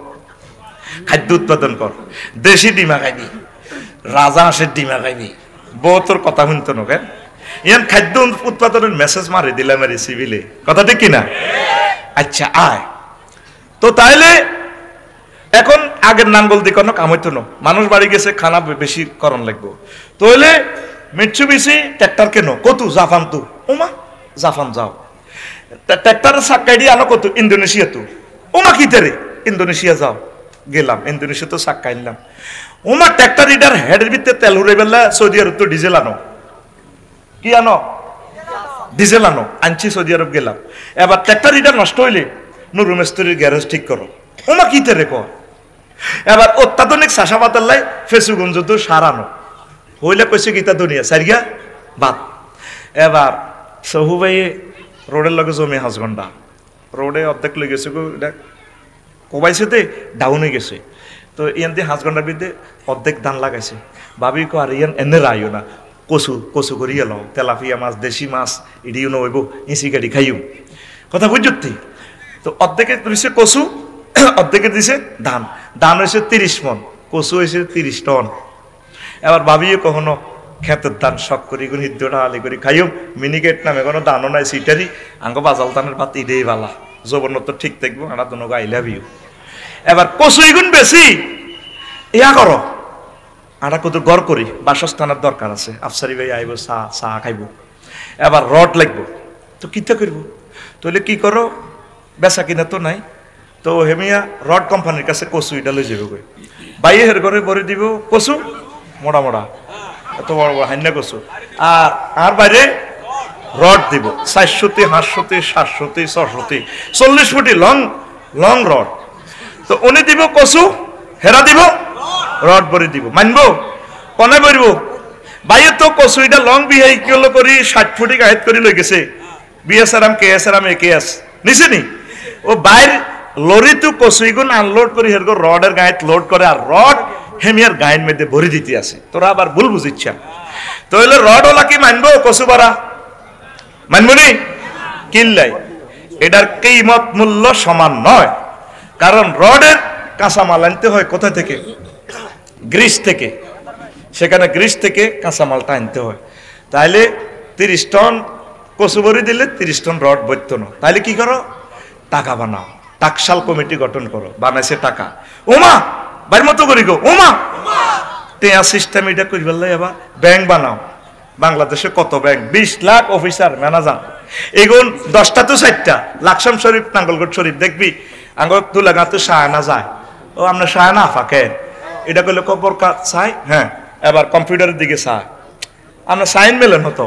[SPEAKER 1] খাদ্য উৎপাদন কর। দেশি ডিমা খাইবি, রাজা হাঁসের ডিমা খাইবি। বউ তোর কথা শুনতো না কেন? ইয়ান খাদ্য উৎপাদনের মেসেজ মারি দিলাম আর সিভিলে, কথা ঠিক কিনা? আচ্ছা আয়। তো তাইলে এখন আগের নাঙ্গল দিয়ে কোনো কাম হইতো না, মানুষ বাড়ি গেছে খানা বেশি করণ লাগবো, তাহলে মিটসুবিশি ট্র্যাক্টর কেন কত জাপান তো ওমা জাপান যাও, ট্র্যাক্টরের চাক্কাই দিয়ে আনো কত ইন্দোনেশিয়া তো ওমা কিতে ইন্দোনেশিয়া যাও, গেলাম ইন্দোনেশিয়া তো চাক্কা আনলাম, ওমা ট্র্যাক্টর ইডার হেডের ভিতরে তেল উড়ে বেলা সৌদি আরব তো ডিজেল আনো, কি আনো ডিজেল আনো, আনছি সৌদি আরব গেলাম, এবার ট্র্যাক্টর ইডার নষ্ট হইলে নুরু মিস্ত্রির গ্যারেজ ঠিক করো, ওমা কিতে রে কর, এবার অত্যাধুনিক চাষাবাদের লাই ফেসুগঞ্জ তো সারানো হইলে কইছে গীতা দুনিয়া সারিয়া বাদ। এবার সহু ভাই রোডের লগে জমি 5 ঘন্টা রোডে অর্ধেক লই গেছে কোবাইছে তে ডাউন হয়ে গেছে, তো ইয়ান দিয়ে 5 ঘন্টার ভিতরে অর্ধেক ধান লাগাইছে, ভাবি কো আর ইয়ান এনে রাইও না কচু কচু করি এলো তেলাপিয়া মাছ দেশি মাছ ইডিও নইব ইসি গাড়ি খাইও কথা বুঝতি। তো অর্ধেকে দিছে কচু অর্ধেকে দিছে ধান, ধান হয়েছে 30 মন, কচু হয়েছে 30 টন। এবার ভাবিও কখনো ক্ষেতের ধান শখ করি হিদ্যটা আলি করি খাইও, মিনিকেট নামে কোনো দানও নাই সিটারি আঙ্গ বাজাল ধানের ভাত ইডেই বালা যৌবন তো ঠিক থাকবো আনা দুনো আই লাভ ইউ। এবার কচু এগুন বেশি ইয়া করো আটা কত গড় করি বাসস্থানের দরকার আছে, আফসারি ভাই আইব চা খাইব, এবার রড লাগবো, তো কিতা করবো, তাহলে কি করো বেচা কিনা তো নাই, তো হেমিয়া রড কোম্পানির কাছে কচু এটা লই যাবে কই বাইয়ে হের ঘরে ভরে দিব কচু মোড়া মোড়া এত বড় বড় হান্না কচু, আর বাইরে রড দিব 400 500 700 600 40 ফুটি লং লং রড, তো উনি দিব কচু হেরা দিব রড ভরে দিব, মানবো কনে ভরবো বাইয়ে তো কচু এটা লং বিহাই কিলো করি 60 ফুটি গায়েত করে লই গেছে, বিএসআরএম কেএসআরএম একেএস নিছে নি, ও বাইর লরি তো কচুইগুন আনলোড করে হেরগো রডের গায়েত লোড করে, আর রড হেমিয়ার গায়ের মধ্যে ভরে দিতে আছে, তোরা আবার ভুল বুঝিচ্ছা, তো হইলে রড ওলা কি মানবো কচু বাড়া মানবো নি কিল্লাই, এটার কিমত মূল্য সমান নয়, কারণ রডের কাঁচামাল আনতে হয় কোথা থেকে গ্রিস থেকে, সেখানে গ্রিস থেকে কাঁচামালটা আনতে হয়, তাইলে 30 টন কচু ভরি দিলে 30 টন রড বইত না, তাইলে কি করো টাকা বানাও, টাকশাল কমিটি গঠন করো, বানাইছে টাকা ওমা বাড়ির মতো করি গো ওমা টেয়া সিস্টেম এটা করি বললে, এবার ব্যাংক বানাও, বাংলাদেশে কত ব্যাংক 20 লাখ অফিসার ম্যানেজার এগুন 10টা তো 4টা লাকসাম শরীফ নাঙ্গলকোট শরীফ দেখবি আঙ্গ তুলাগা তো সায়না যায়, ও আমরা সায়না ফাঁকে এটা করলে খবর চাই, হ্যাঁ এবার কম্পিউটারের দিকে চায়, আমরা সাইন মেলেন হতো,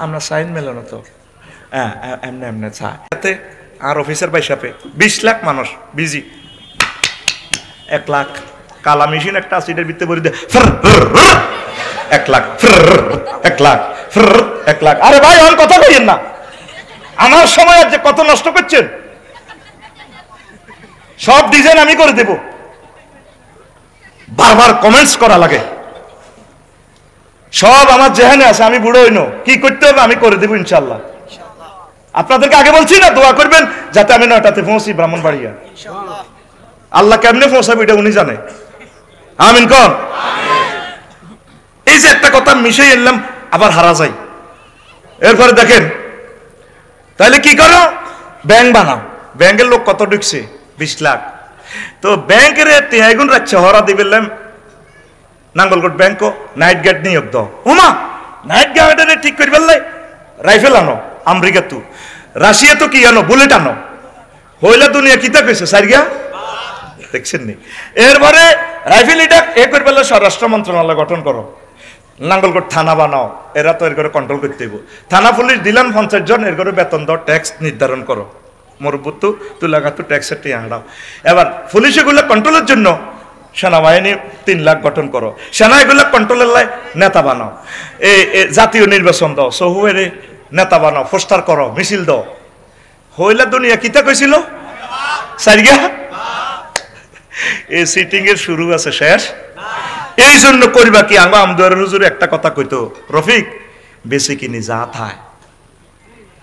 [SPEAKER 1] আমরা সাইন মেলেন হতো, হ্যাঁ এমনি এমনি চায় এতে আর অফিসার বাইসাপে 20 লাখ মানুষ বিজি, 1 লাখ কালা মেশিন একটা আছে এটার ভিতরে ভরে দেয় 1 লাখ 1 লাখ 1 লাখ, আরে ভাই আমার কথা কইেন না, আমার সময় যে কত নষ্ট করছেন, সব ডিজাইন আমি করে দেব, বারবার কমেন্টস করা লাগে, সব আমার যেখানে আছে আমি বুড়ো হইনো কি করতে হবে আমি করে দেব ইনশাল্লাহ, আপনাদেরকে আগে বলছি না দোয়া করবেন যাতে আমি 9টাতে পৌঁছি ব্রাহ্মণবাড়িয়া, আল্লাহ কেমনে পৌঁছাবে এটা উনি জানে, আমিন কোন। এই যে একটা কথা মিশে এলাম আবার হারা যাই, এরপরে দেখেন তাহলে কি করো ব্যাংক বানাও, ব্যাংকের লোক কত ঢুকছে 20 লাখ, তো ব্যাংকের টেহাইগুন রাখছে হরা দিবেলাম নাঙ্গলকোট ব্যাংক নাইট গার্ড নিয়োগ দাও, ওমা নাইট গার্ডের ঠিক করি বললে রাইফেল আনো, আমেরিকা তো রাশিয়া তো কি আনো বুলেট আনো, হইলা দুনিয়া কিতা কইছে সারিয়া দেখছেন নি, এরপরে রাইফেল এটা এ করে বললে স্বরাষ্ট্র মন্ত্রণালয় গঠন করো, নাঙ্গলকোট থানা বানাও, এরা তো এর করে কন্ট্রোল করতে হইব, থানা পুলিশ দিলাম 50 জন, এর করে বেতন দাও, ট্যাক্স নির্ধারণ করো, মরবুত্তু তুলাগাতু ট্যাক্সের টিয়া হাঁড়াও, এবার পুলিশ এগুলো কন্ট্রোলের জন্য সেনাবাহিনী 3 লাখ গঠন করো, সেনা এগুলো কন্ট্রোলের লাই নেতা বানাও, এই জাতীয় নির্বাচন দাও, সহুয়ের নেতা বানাও, পোস্টার করো, মিছিল দাও, হইলা দুনিয়া কিতা কইছিল সারিয়া, এই সিটিং এর শুরু আছে শেষ, এই জন্য করিবা কি আঙ্গ আমদুয়ার হুজুর একটা কথা কইতো রফিক বেশি কিনি যা থায়,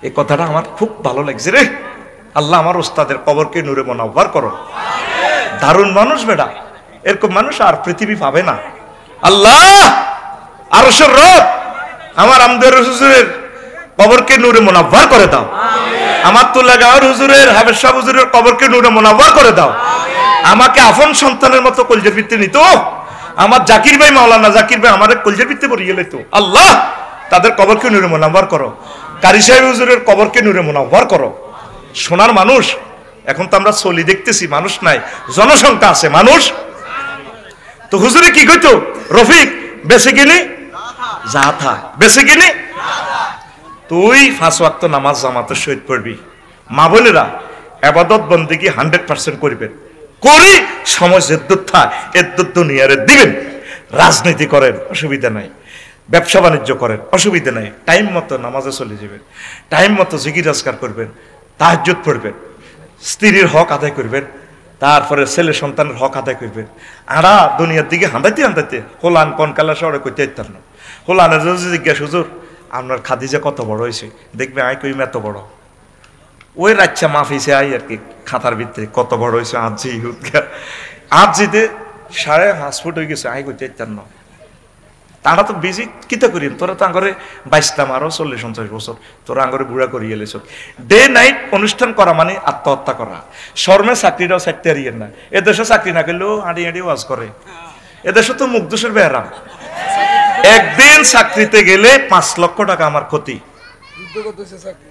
[SPEAKER 1] এই কথাটা আমার খুব ভালো লাগছে রে, আল্লাহ আমার ওস্তাদের কবরকে নূরে মুনাওয়ার করো, দারুণ মানুষ বেটা, এরকম মানুষ আর পৃথিবী পাবে না, আল্লাহ আরশের রব আমার আমদুয়ার হুজুরের কবরকে নূরে মুনাওয়ার করে দাও। আমার তুলাগাঁওয়ের হুজুরের হাবেজ সাহেব হুজুরের কবরকে নূরে মুনাওয়ার করে দাও। আমাকে আপন সন্তানের মতো কলজের ভিত্তি নিত। আমার জাকির ভাই, মাওলানা জাকির ভাই আমার কলজের ভিত্তি পড়িয়ে গেলে তো আল্লাহ তাদের কবরকে নূরে মুনাওয়ার করো। কারি সাহেব হুজুরের কবরকে নূরে মুনাওয়ার করো। সোনার মানুষ, এখন তো আমরা চলি দেখতেছি, মানুষ নাই, জনসংখ্যা আছে, মানুষ তো। হুজুরে কি কইতো, রফিক বেঁচে গেলি যা থা, বেঁচে গেলি তুই 5 ওয়াক্ত নামাজ জামাতের সহিত পড়বি। মা বোনেরা ইবাদত বন্দেগী 100% করবেন, করি সমাজ এদ্দুত থা এদ্দুত দুনিয়ারে দিবেন। রাজনীতি করেন অসুবিধা নাই, ব্যবসা বাণিজ্য করেন অসুবিধা নাই, টাইম মতো নামাজে চলে যাবেন, টাইম মতো জিকির আজকার করবেন, তাহাজ্জুদ পড়বেন, স্ত্রীর হক আদায় করবেন, তারপরে ছেলে সন্তানের হক আদায় করবেন। আরা দুনিয়ার দিকে হাঁদাইতে হাঁদাইতে হোলান কোন কালা শহরে কইতে ইত্যার না। হোলানের যদি জিজ্ঞাসা হুজুর আপনার খাদিজা কত বড় হয়েছে, দেখবে আই কইম এত বড়, ওই রাচ্চা মাফিছে আই আর কি খাতার ভিতরে কত বড় হয়েছে আজি আজিতে 5.5 ফুট হয়ে গেছে, আই কইতে ইত্যার না। তারা তো বেশি কিতা করি, তোরা তো আঙ্গরে 22 আরো 40-50 বছর তোরা আঙ্গরে বুড়া করিয়ে এলেছ। ডে নাইট অনুষ্ঠান করা মানে আত্মহত্যা করা। শর্মে চাকরিটাও চাকরি হারিয়ে না, এদেশে চাকরি না করলেও হাঁড়ি হাঁড়ি ওয়াজ করে। এদেশে তো মুখদোষের বেহারাম। একদিন চাকরিতে গেলে 5 লক্ষ টাকা আমার ক্ষতি।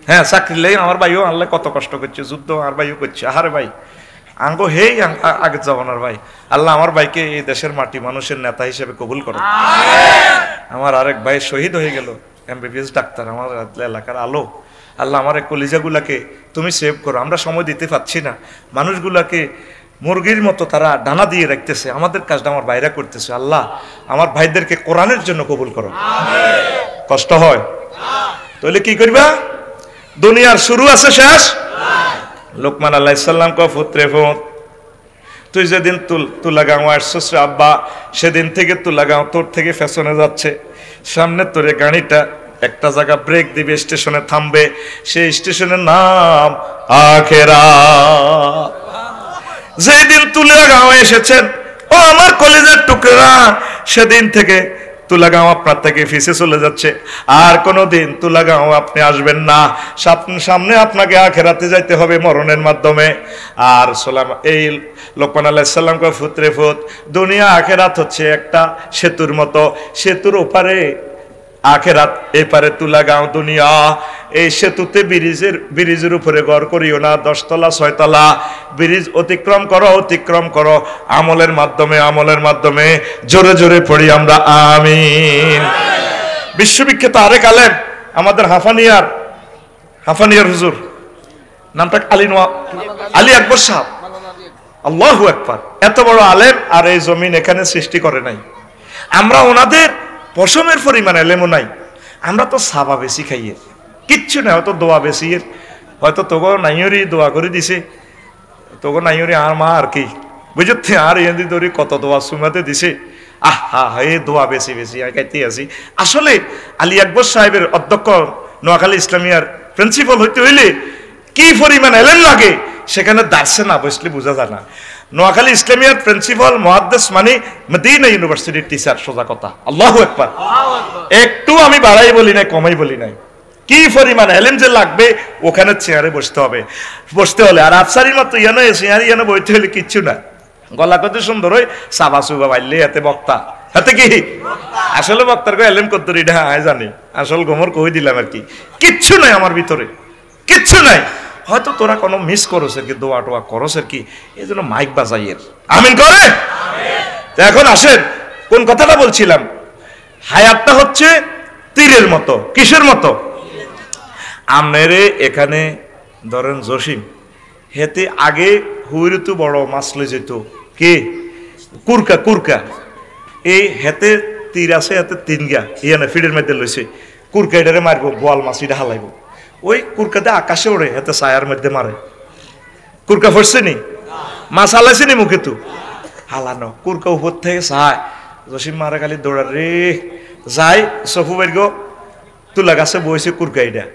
[SPEAKER 1] হ্যাঁ চাকরি লেগে আমার ভাইও আনলে কত কষ্ট করছে, যুদ্ধ আমার ভাইও করছে। আহারে ভাই আঙ্গো হেই আগে যাওয়ার ভাই, আল্লাহ আমার ভাইকে এই দেশের মাটি মানুষের নেতা হিসেবে কবুল করো। আমার আরেক ভাই শহীদ হয়ে গেল, MBBS ডাক্তার, আমার এলাকার আলো। আল্লাহ আমার কলিজাগুলাকে তুমি সেভ করো। আমরা সময় দিতে পারছি না, মানুষগুলাকে মুরগির মতো তারা ডানা দিয়ে রাখতেছে, আমাদের কাজটা আমার ভাইরা করতেছে। আল্লাহ আমার ভাইদেরকে কোরআনের জন্য কবুল করো। কষ্ট হয় তাহলে কি করবা, দুনিয়ার শুরু আছে শেষ। লোকমান আলাইহিস সালাম কো পুত্রে পুত, তুই যেদিন তুলাগাঁও আসছিস আব্বা, সেদিন থেকে তুলাগাঁও তোর থেকে ফ্যাশনে যাচ্ছে। সামনে তোরে গাড়িটা একটা জায়গা ব্রেক দিবে, স্টেশনে থামবে, সেই স্টেশনের নাম আখিরাত। যেদিন তুলাগাঁও এসেছেন ও আমার কলিজার টুকরা, সেদিন থেকে তুলাগাঁও আপনার থেকে ফিসে চলে যাচ্ছে। আর কোনোদিন তুলাগাঁও আপনি আসবেন না, সামনে আপনাকে আখিরাতে যাইতে হবে মরণের মাধ্যমে। আর এই লোকমান আলাইহিস সালাম কো পুত্রে পুত, দুনিয়া আখিরাত হচ্ছে একটা সেতুর মতো, সেতুর ওপারে আখিরাত, এপারে তুলাগাঁও দুনিয়া। এই সেতুতে ব্রিজের উপরে ঘর করিও না, 10 তলা 6 তলা ব্রিজ অতিক্রম করো আমলের মাধ্যমে। জোরে জোরে পড়ি আমরা আমিন। বিশ্ববিখ্যাত আরেক আলেম আমাদের হাফানিয়ার হুজুর, নামটা আলী আকবর সাহেব, আল্লাহু আকবার। এত বড় আলেম আর এই জমিন এখানে সৃষ্টি করে নাই। আমরা ওনাদের পশমের পরিমাণ এলেমও নাই, আমরা তো সাবা বেশি খাইয়ে কিচ্ছু না, হয়তো দোয়া বেশি, হয়তো তোগো নাইয়রি দোয়া করে দিছে, তোগো নাইয়রি আর মা আর কি বুঝতে, আর এদি ধরি কত দোয়া সুমাতে দিছে। আহা হে দোয়া বেশি খাইতে আছি। আসলে আলী আকবর সাহেবের অধ্যক্ষ নোয়াখালী ইসলামিয়ার প্রিন্সিপাল হইতে হইলে কি পরিমাণ এলেম লাগে, সেখানে দার্সে না বসলে বোঝা যায় না। নোয়াখালী ইসলামিয়ার প্রিন্সিপাল মুহাদ্দিস মানে মদিনা ইউনিভার্সিটির টিচার, সোজা কথা। আল্লাহু আকবার। একটু আমি বাড়াই বলি নাই, কমাই বলি নাই। কি পরিমাণ এলেম যে লাগবে, ওখানে চেয়ারে বসতে হলে। আর আফসারির মতো ইয়ানো বইতে হলে কিচ্ছু না, গলা কত সুন্দর হয়, সাবা সুবা বাইলে এতে বক্তা, হাতে কি আসলে বক্তার কো এলেম কত রিডা জানি, আসল গোমর কই দিলাম আর কি। কিচ্ছু নাই আমার ভিতরে, কিচ্ছু নাই। হয়তো তোরা কোনো মিস করস আর কি, দোয়া টোয়া করস আর কি, এই জন্য মাইক বাজাইয়ের আমিন করে। এখন আসেন কোন কথাটা বলছিলাম, হায়াতটা হচ্ছে তীরের মতো। কিসের মতো? আমনেরে এখানে ধরেন জসিম, হেতে আগে হুইরতু বড় মাছ লই যেত কে, কুরকা এই হেতে তীর আছে, হেতে 3 গা ইয়ানে ফিডের মধ্যে লইছে, কুরকা এটারে মারবো, বোয়াল মাছ এটা হালাইব। ওই কুরকাতে আকাশে ওড়ে, হাতে ছায়ার মধ্যে মারে। কুরকা ফসছে নি, মাছ হালাইছে নি মুখে, তু হালানো কুরকা উপর থেকে ছায়, জসিম মারে খালি দৌড়া রে যাই, সফু বাইর গো তুলা গাছে বইছে কুরকা, এটা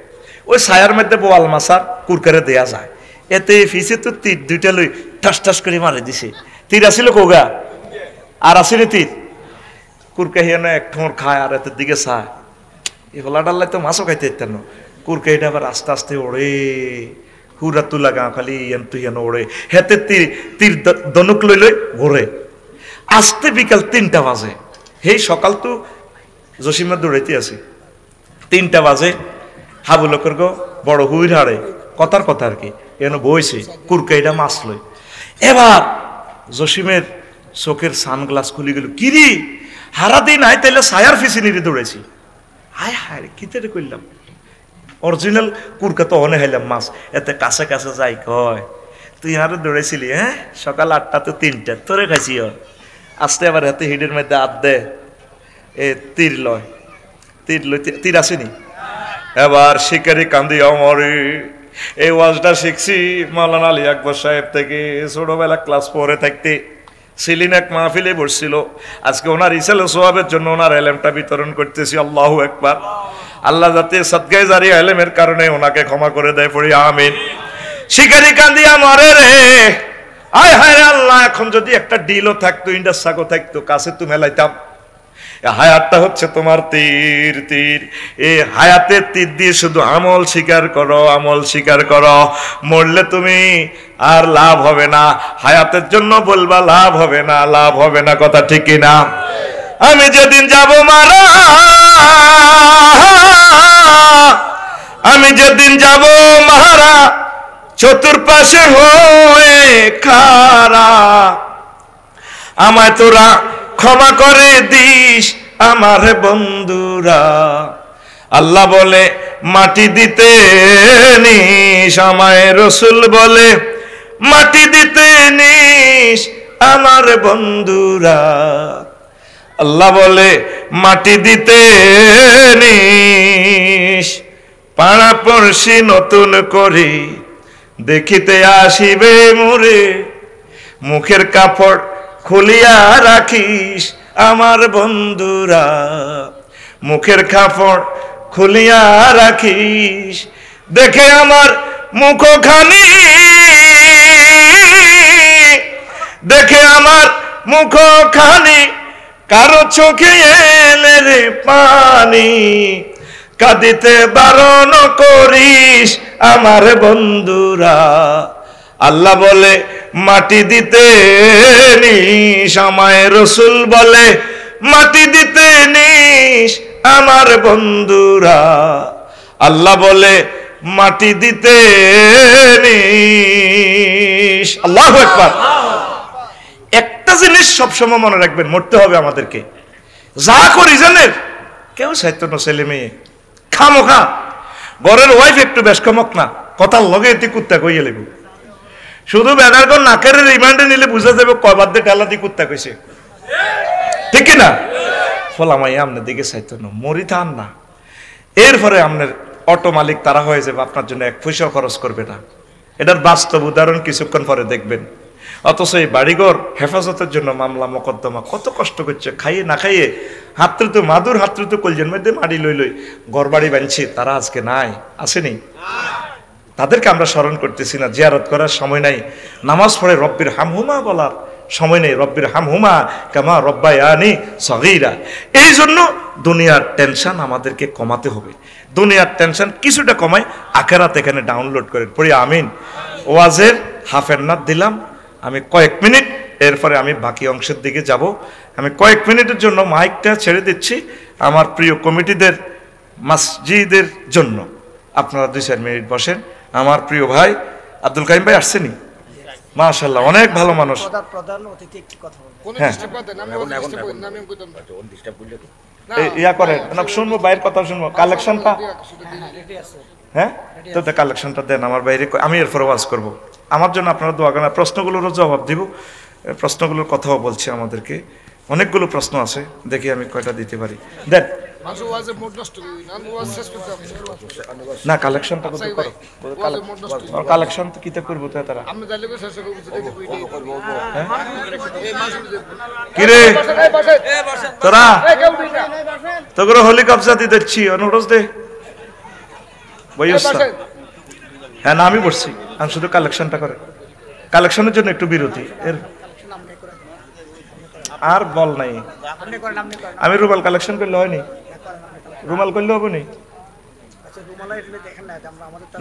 [SPEAKER 1] ওই ছায়ার মধ্যে বোয়াল মাছার কুরকারে দেয়া যায়। এতে ফিসে তো তীর 2টা লই ঠাস করে মারে দিছে। তীর আসিল কোগা, আর আসিল তীর, কুরকা হিয়ানো এক ঠোঁর খায় আর এতের দিকে চায়। এই হোলা ডাল্লাই তো মাছও খাইতে ইত্যান্ন, কুরকা এটা আবার আস্তে আস্তে ওড়ে হুরা তুলা গা খালি ইয়ান তুই ইয়ান ওড়ে হেতে তীর তীর দনুক লই লই ঘোরে আসতে বিকাল 3টা বাজে হেই সকাল তো জসিমের দৌড়াইতে আছে 3টা বাজে হাবুলকর গো বড় হুইর হাড়ে কথার কথা আর কি এন বইছে কুরকাইটা মাছ লই এবার জসিমের চোখের সানগ্লাস খুলে গেল কিরি হারা দিন আয় তাইলে সায়ার ফিসিনিরে দৌড়াইছি হায় হায় কিতে করলাম অরিজিনাল কুরকা তো অনে হাইলাম মাছ এতে কাছে কাছে যাই কয় তুই আরো দৌড়াইছিলি হ্যাঁ সকাল 8টা তো 3টা তোরে খাইছি আসতে আবার হাতে হিডের মধ্যে হাত দে এ তীর লয় তীর আসেনি এবার শিকারি কান্দি আমরে এই ওয়াজটা শিখছি মাওলানা আলী আকবর সাহেব থেকে ছোটবেলা ক্লাস 4-এ থাকতে সিলিন এক মাহফিলে বসছিল আজকে ওনার ইসাল সোয়াবের জন্য ওনার এলেমটা বিতরণ করতেছি আল্লাহু আকবার আল্লাহ যাতে সদকায়ে জারি এলেমের কারণে ওনাকে ক্ষমা করে দেয় পড়ি আমিন শিকারি কান্দিয়া মরে রে আয় হায় রে আল্লাহ এখন যদি একটা ডিলও থাকতো ইন্ডাস সাগো থাকতো কাছে তুমি মেলাইতাম হায়াতটা হচ্ছে তোমার তীর তীর এই হায়াতের তীর দিয়ে শুধু আমল স্বীকার করো মরলে তুমি আর লাভ হবে না হায়াতের জন্য বলবা লাভ হবে না কথা ঠিক না আমি যেদিন যাব মারা চতুর্পাশে হয়ে খারা আমায় তোরা ক্ষমা করে দিস আমার বন্ধুরা আল্লাহ বলে মাটি দিতে নিস আমায় রসুল বলে মাটি দিতে নিস আমার বন্ধুরা আল্লাহ বলে মাটি দিতে নিস পাড়া পড়শি নতুন করে দেখিতে আসিবে মোরে মুখের কাপড় খুলিয়া রাখিস আমার বন্ধুরা মুখের কাপড় খুলিয়া রাখিস দেখে আমার মুখখানি কারো চোখে এলে রে পানি কাঁদিতে বারণ করিস আমার বন্ধুরা আল্লাহ বলে মাটি দিতে নিস আমায় রসুল বলে মাটি দিতে নিস আমার বন্ধুরা আল্লাহ বলে মাটি দিতে নিস আল্লাহু আকবার একটা জিনিস সবসময় মনে রাখবেন মরতে হবে আমাদেরকে যা করি জানেন কেউ চাইতো না ছেলে মেয়ে খামোখা ঘরের ওয়াইফ একটু বেশ কমক না কথার লগে এটি কুত্তা কইয়ে লেবু শুধু বেড়ার কোন নাকের রিমান্ডে নিলে বুঝা যাবে কয়বার দিয়ে টেলা দিয়ে কুত্তা কইছে ঠিক না ফলামাই আপনার দিকে চাইতো না মরি থান না এরপরে আপনার অটো মালিক তারা হয়ে যাবে আপনার জন্য 1 পয়সা খরচ করবে না এটার বাস্তব উদাহরণ কিছুক্ষণ পরে দেখবেন অথচ এই বাড়িঘর হেফাজতের জন্য মামলা মোকদ্দমা কত কষ্ট করছে খাইয়ে না খাইয়ে হাতৃত মাদুর হাতৃত কলজের মধ্যে মাড়ি লই ঘর বাড়ি বানছি তারা আজকে নাই আসেনি তাদেরকে আমরা স্মরণ করতেছি না জিয়ারত করার সময় নাই নামাজ পড়ে রব্বির হামহুমা বলার সময় নেই রব্বির হামহুমা কামা রব্বায়ানি সগীরা এই জন্য দুনিয়ার টেনশন আমাদেরকে কমাতে হবে দুনিয়ার টেনশন কিছুটা কমাই আখিরাত এখানে ডাউনলোড করে পড়ি আমিন ওয়াজের হাফের নাত দিলাম আমি কয়েক মিনিট এরপরে আমি বাকি অংশের দিকে যাব আমি কয়েক মিনিটের জন্য মাইকটা ছেড়ে দিচ্ছি আমার প্রিয় কমিটিদের মসজিদের জন্য আপনারা 2-4 মিনিট বসেন আমার প্রিয় ভাই আব্দুল কাইম ভাই আসছেনি মাশাআল্লাহ অনেক ভালো মানুষ
[SPEAKER 2] প্রধান অতিথি একটি কথা বলবেন
[SPEAKER 3] কোন ডিস্টার্ব দেন আমি কইতাম না ডিস্টার্ব করলে
[SPEAKER 1] ইয়া করে না শুনবো বাইরের কথা শুনবো কালেকশনটা
[SPEAKER 2] রেডি আছে
[SPEAKER 1] হ্যাঁ তো কালেকশনটা দেন আমার বাইরে আমি এরপর ওয়াজ করব আমার জন্য আপনারা দোয়া করেন প্রশ্নগুলোরও জবাব দিব প্রশ্নগুলোর কথাও বলছি আমাদেরকে অনেকগুলো প্রশ্ন আছে দেখি আমি কয়টা দিতে পারি দেন
[SPEAKER 3] মাসু ওয়াজে মোট নষ্ট আমি ওয়াজ শেষ করতে
[SPEAKER 1] না কালেকশনটা কত করো কালেকশন তো কিতে করব তো তারা
[SPEAKER 3] আমি যাইলে শেষ করব
[SPEAKER 1] কি রে তোরা তোর হোলি কবজা দিতে যাচ্ছি অনুরোধ দে বইস হ্যাঁ না আমি বসছি আমি শুধু কালেকশনটা করে কালেকশনের জন্য একটু বিরতি এর আর বল নাই আমি রুমাল কালেকশন করলে হয়নি রুমাল করলে হবে নি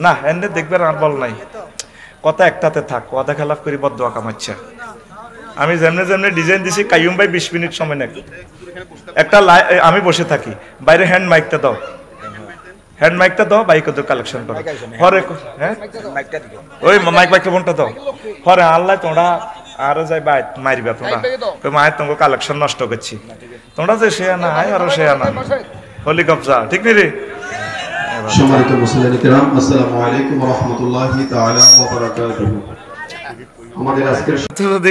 [SPEAKER 1] না এনে দেখবেন আর বল নাই কথা একটাতে থাক, কথা খেলাফ করি বদদোয়া কামাচ্ছা। আমি যেমনে যেমনে ডিজাইন দিছি, কাইয়ুম ভাই 20 মিনিট সময় নেই, একটা আমি বসে থাকি, বাইরে হ্যান্ড মাইকটা দাও, হ্যান্ড মাইকটা দাও, বাইক ওদের কালেকশন করো হরে। হ্যাঁ ওই মাইক্রোফোনটা দাও হরে। আল্লাহ তোমরা আরো যাই বাইক মারিবা, তোমরা মায়ের তোমাকে কালেকশন নষ্ট করছি, তোমরা যে সে আনা আয় আরো সে আনা হলি কবজা, ঠিক নেই রে?
[SPEAKER 4] সম্মানিত মুসলিম কিরাম, আসসালামু আলাইকুম ওয়া রাহমাতুল্লাহি তাআলা ওয়া বারাকাতুহু। আমাদের আজকের
[SPEAKER 1] যদি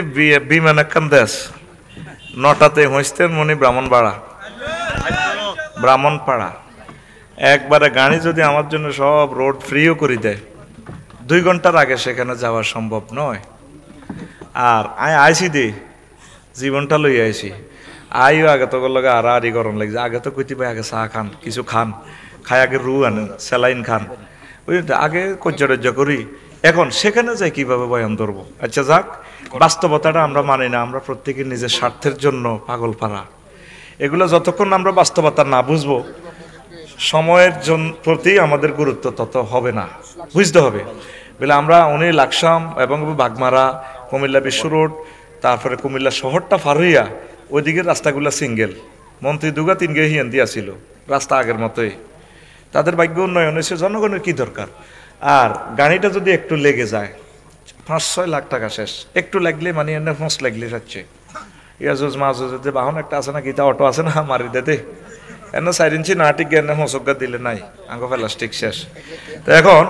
[SPEAKER 1] বিমানে কান্দাস 9টাতে হইস্তেন মনি ব্রাহ্মণপাড়া একবারে গাড়ি যদি আমার জন্য সব রোড ফ্রিও করে দেয়, 2 ঘন্টার আগে সেখানে যাওয়া সম্ভব নয়। আর আইসি দে জীবনটা লই আইসি, আইও আগে তো লগে আড়ি গরম লাগছে, আগে তো কইতে ভাই আগে চা খান, কিছু খান, খাই আগে রু আনেন, স্যালাইন খান, ওই আগে কজ্জা করি। এখন সেখানে যাই কিভাবে বয়ান ধরবো? আচ্ছা যাক, বাস্তবতাটা আমরা মানি না, আমরা প্রত্যেকের নিজের স্বার্থের জন্য পাগল পারা। এগুলো যতক্ষণ আমরা বাস্তবতা না বুঝবো, সময়ের প্রতি আমাদের গুরুত্ব তত হবে না, বুঝতে হবে। বলে আমরা উনি লাকসাম এবং বাগমারা, কুমিল্লা বিশ্ব রোড, তারপরে কুমিল্লা শহরটা ফার হইয়া ওইদিকের রাস্তাগুলো সিঙ্গেল, মন্ত্রী দুগা 3 গে হিয়ান দিয়াছিল, রাস্তা আগের মতোই। তাদের ভাগ্য উন্নয়ন হয়েছে, জনগণের কি দরকার? আর গাড়িটা যদি একটু লেগে যায় 5-6 লাখ টাকা শেষ, একটু লাগলে মানে এনে ফোঁস লাগলে যাচ্ছে। ইয়াজুজ মাহুজ যে বাহন একটা আছে না, গীতা অটো আছে না, মারি দে এনে 4 ইঞ্চি না টিকে এনে হোঁচকা দিলে নাই, আঙ্গ প্লাস্টিক শেষ। তো এখন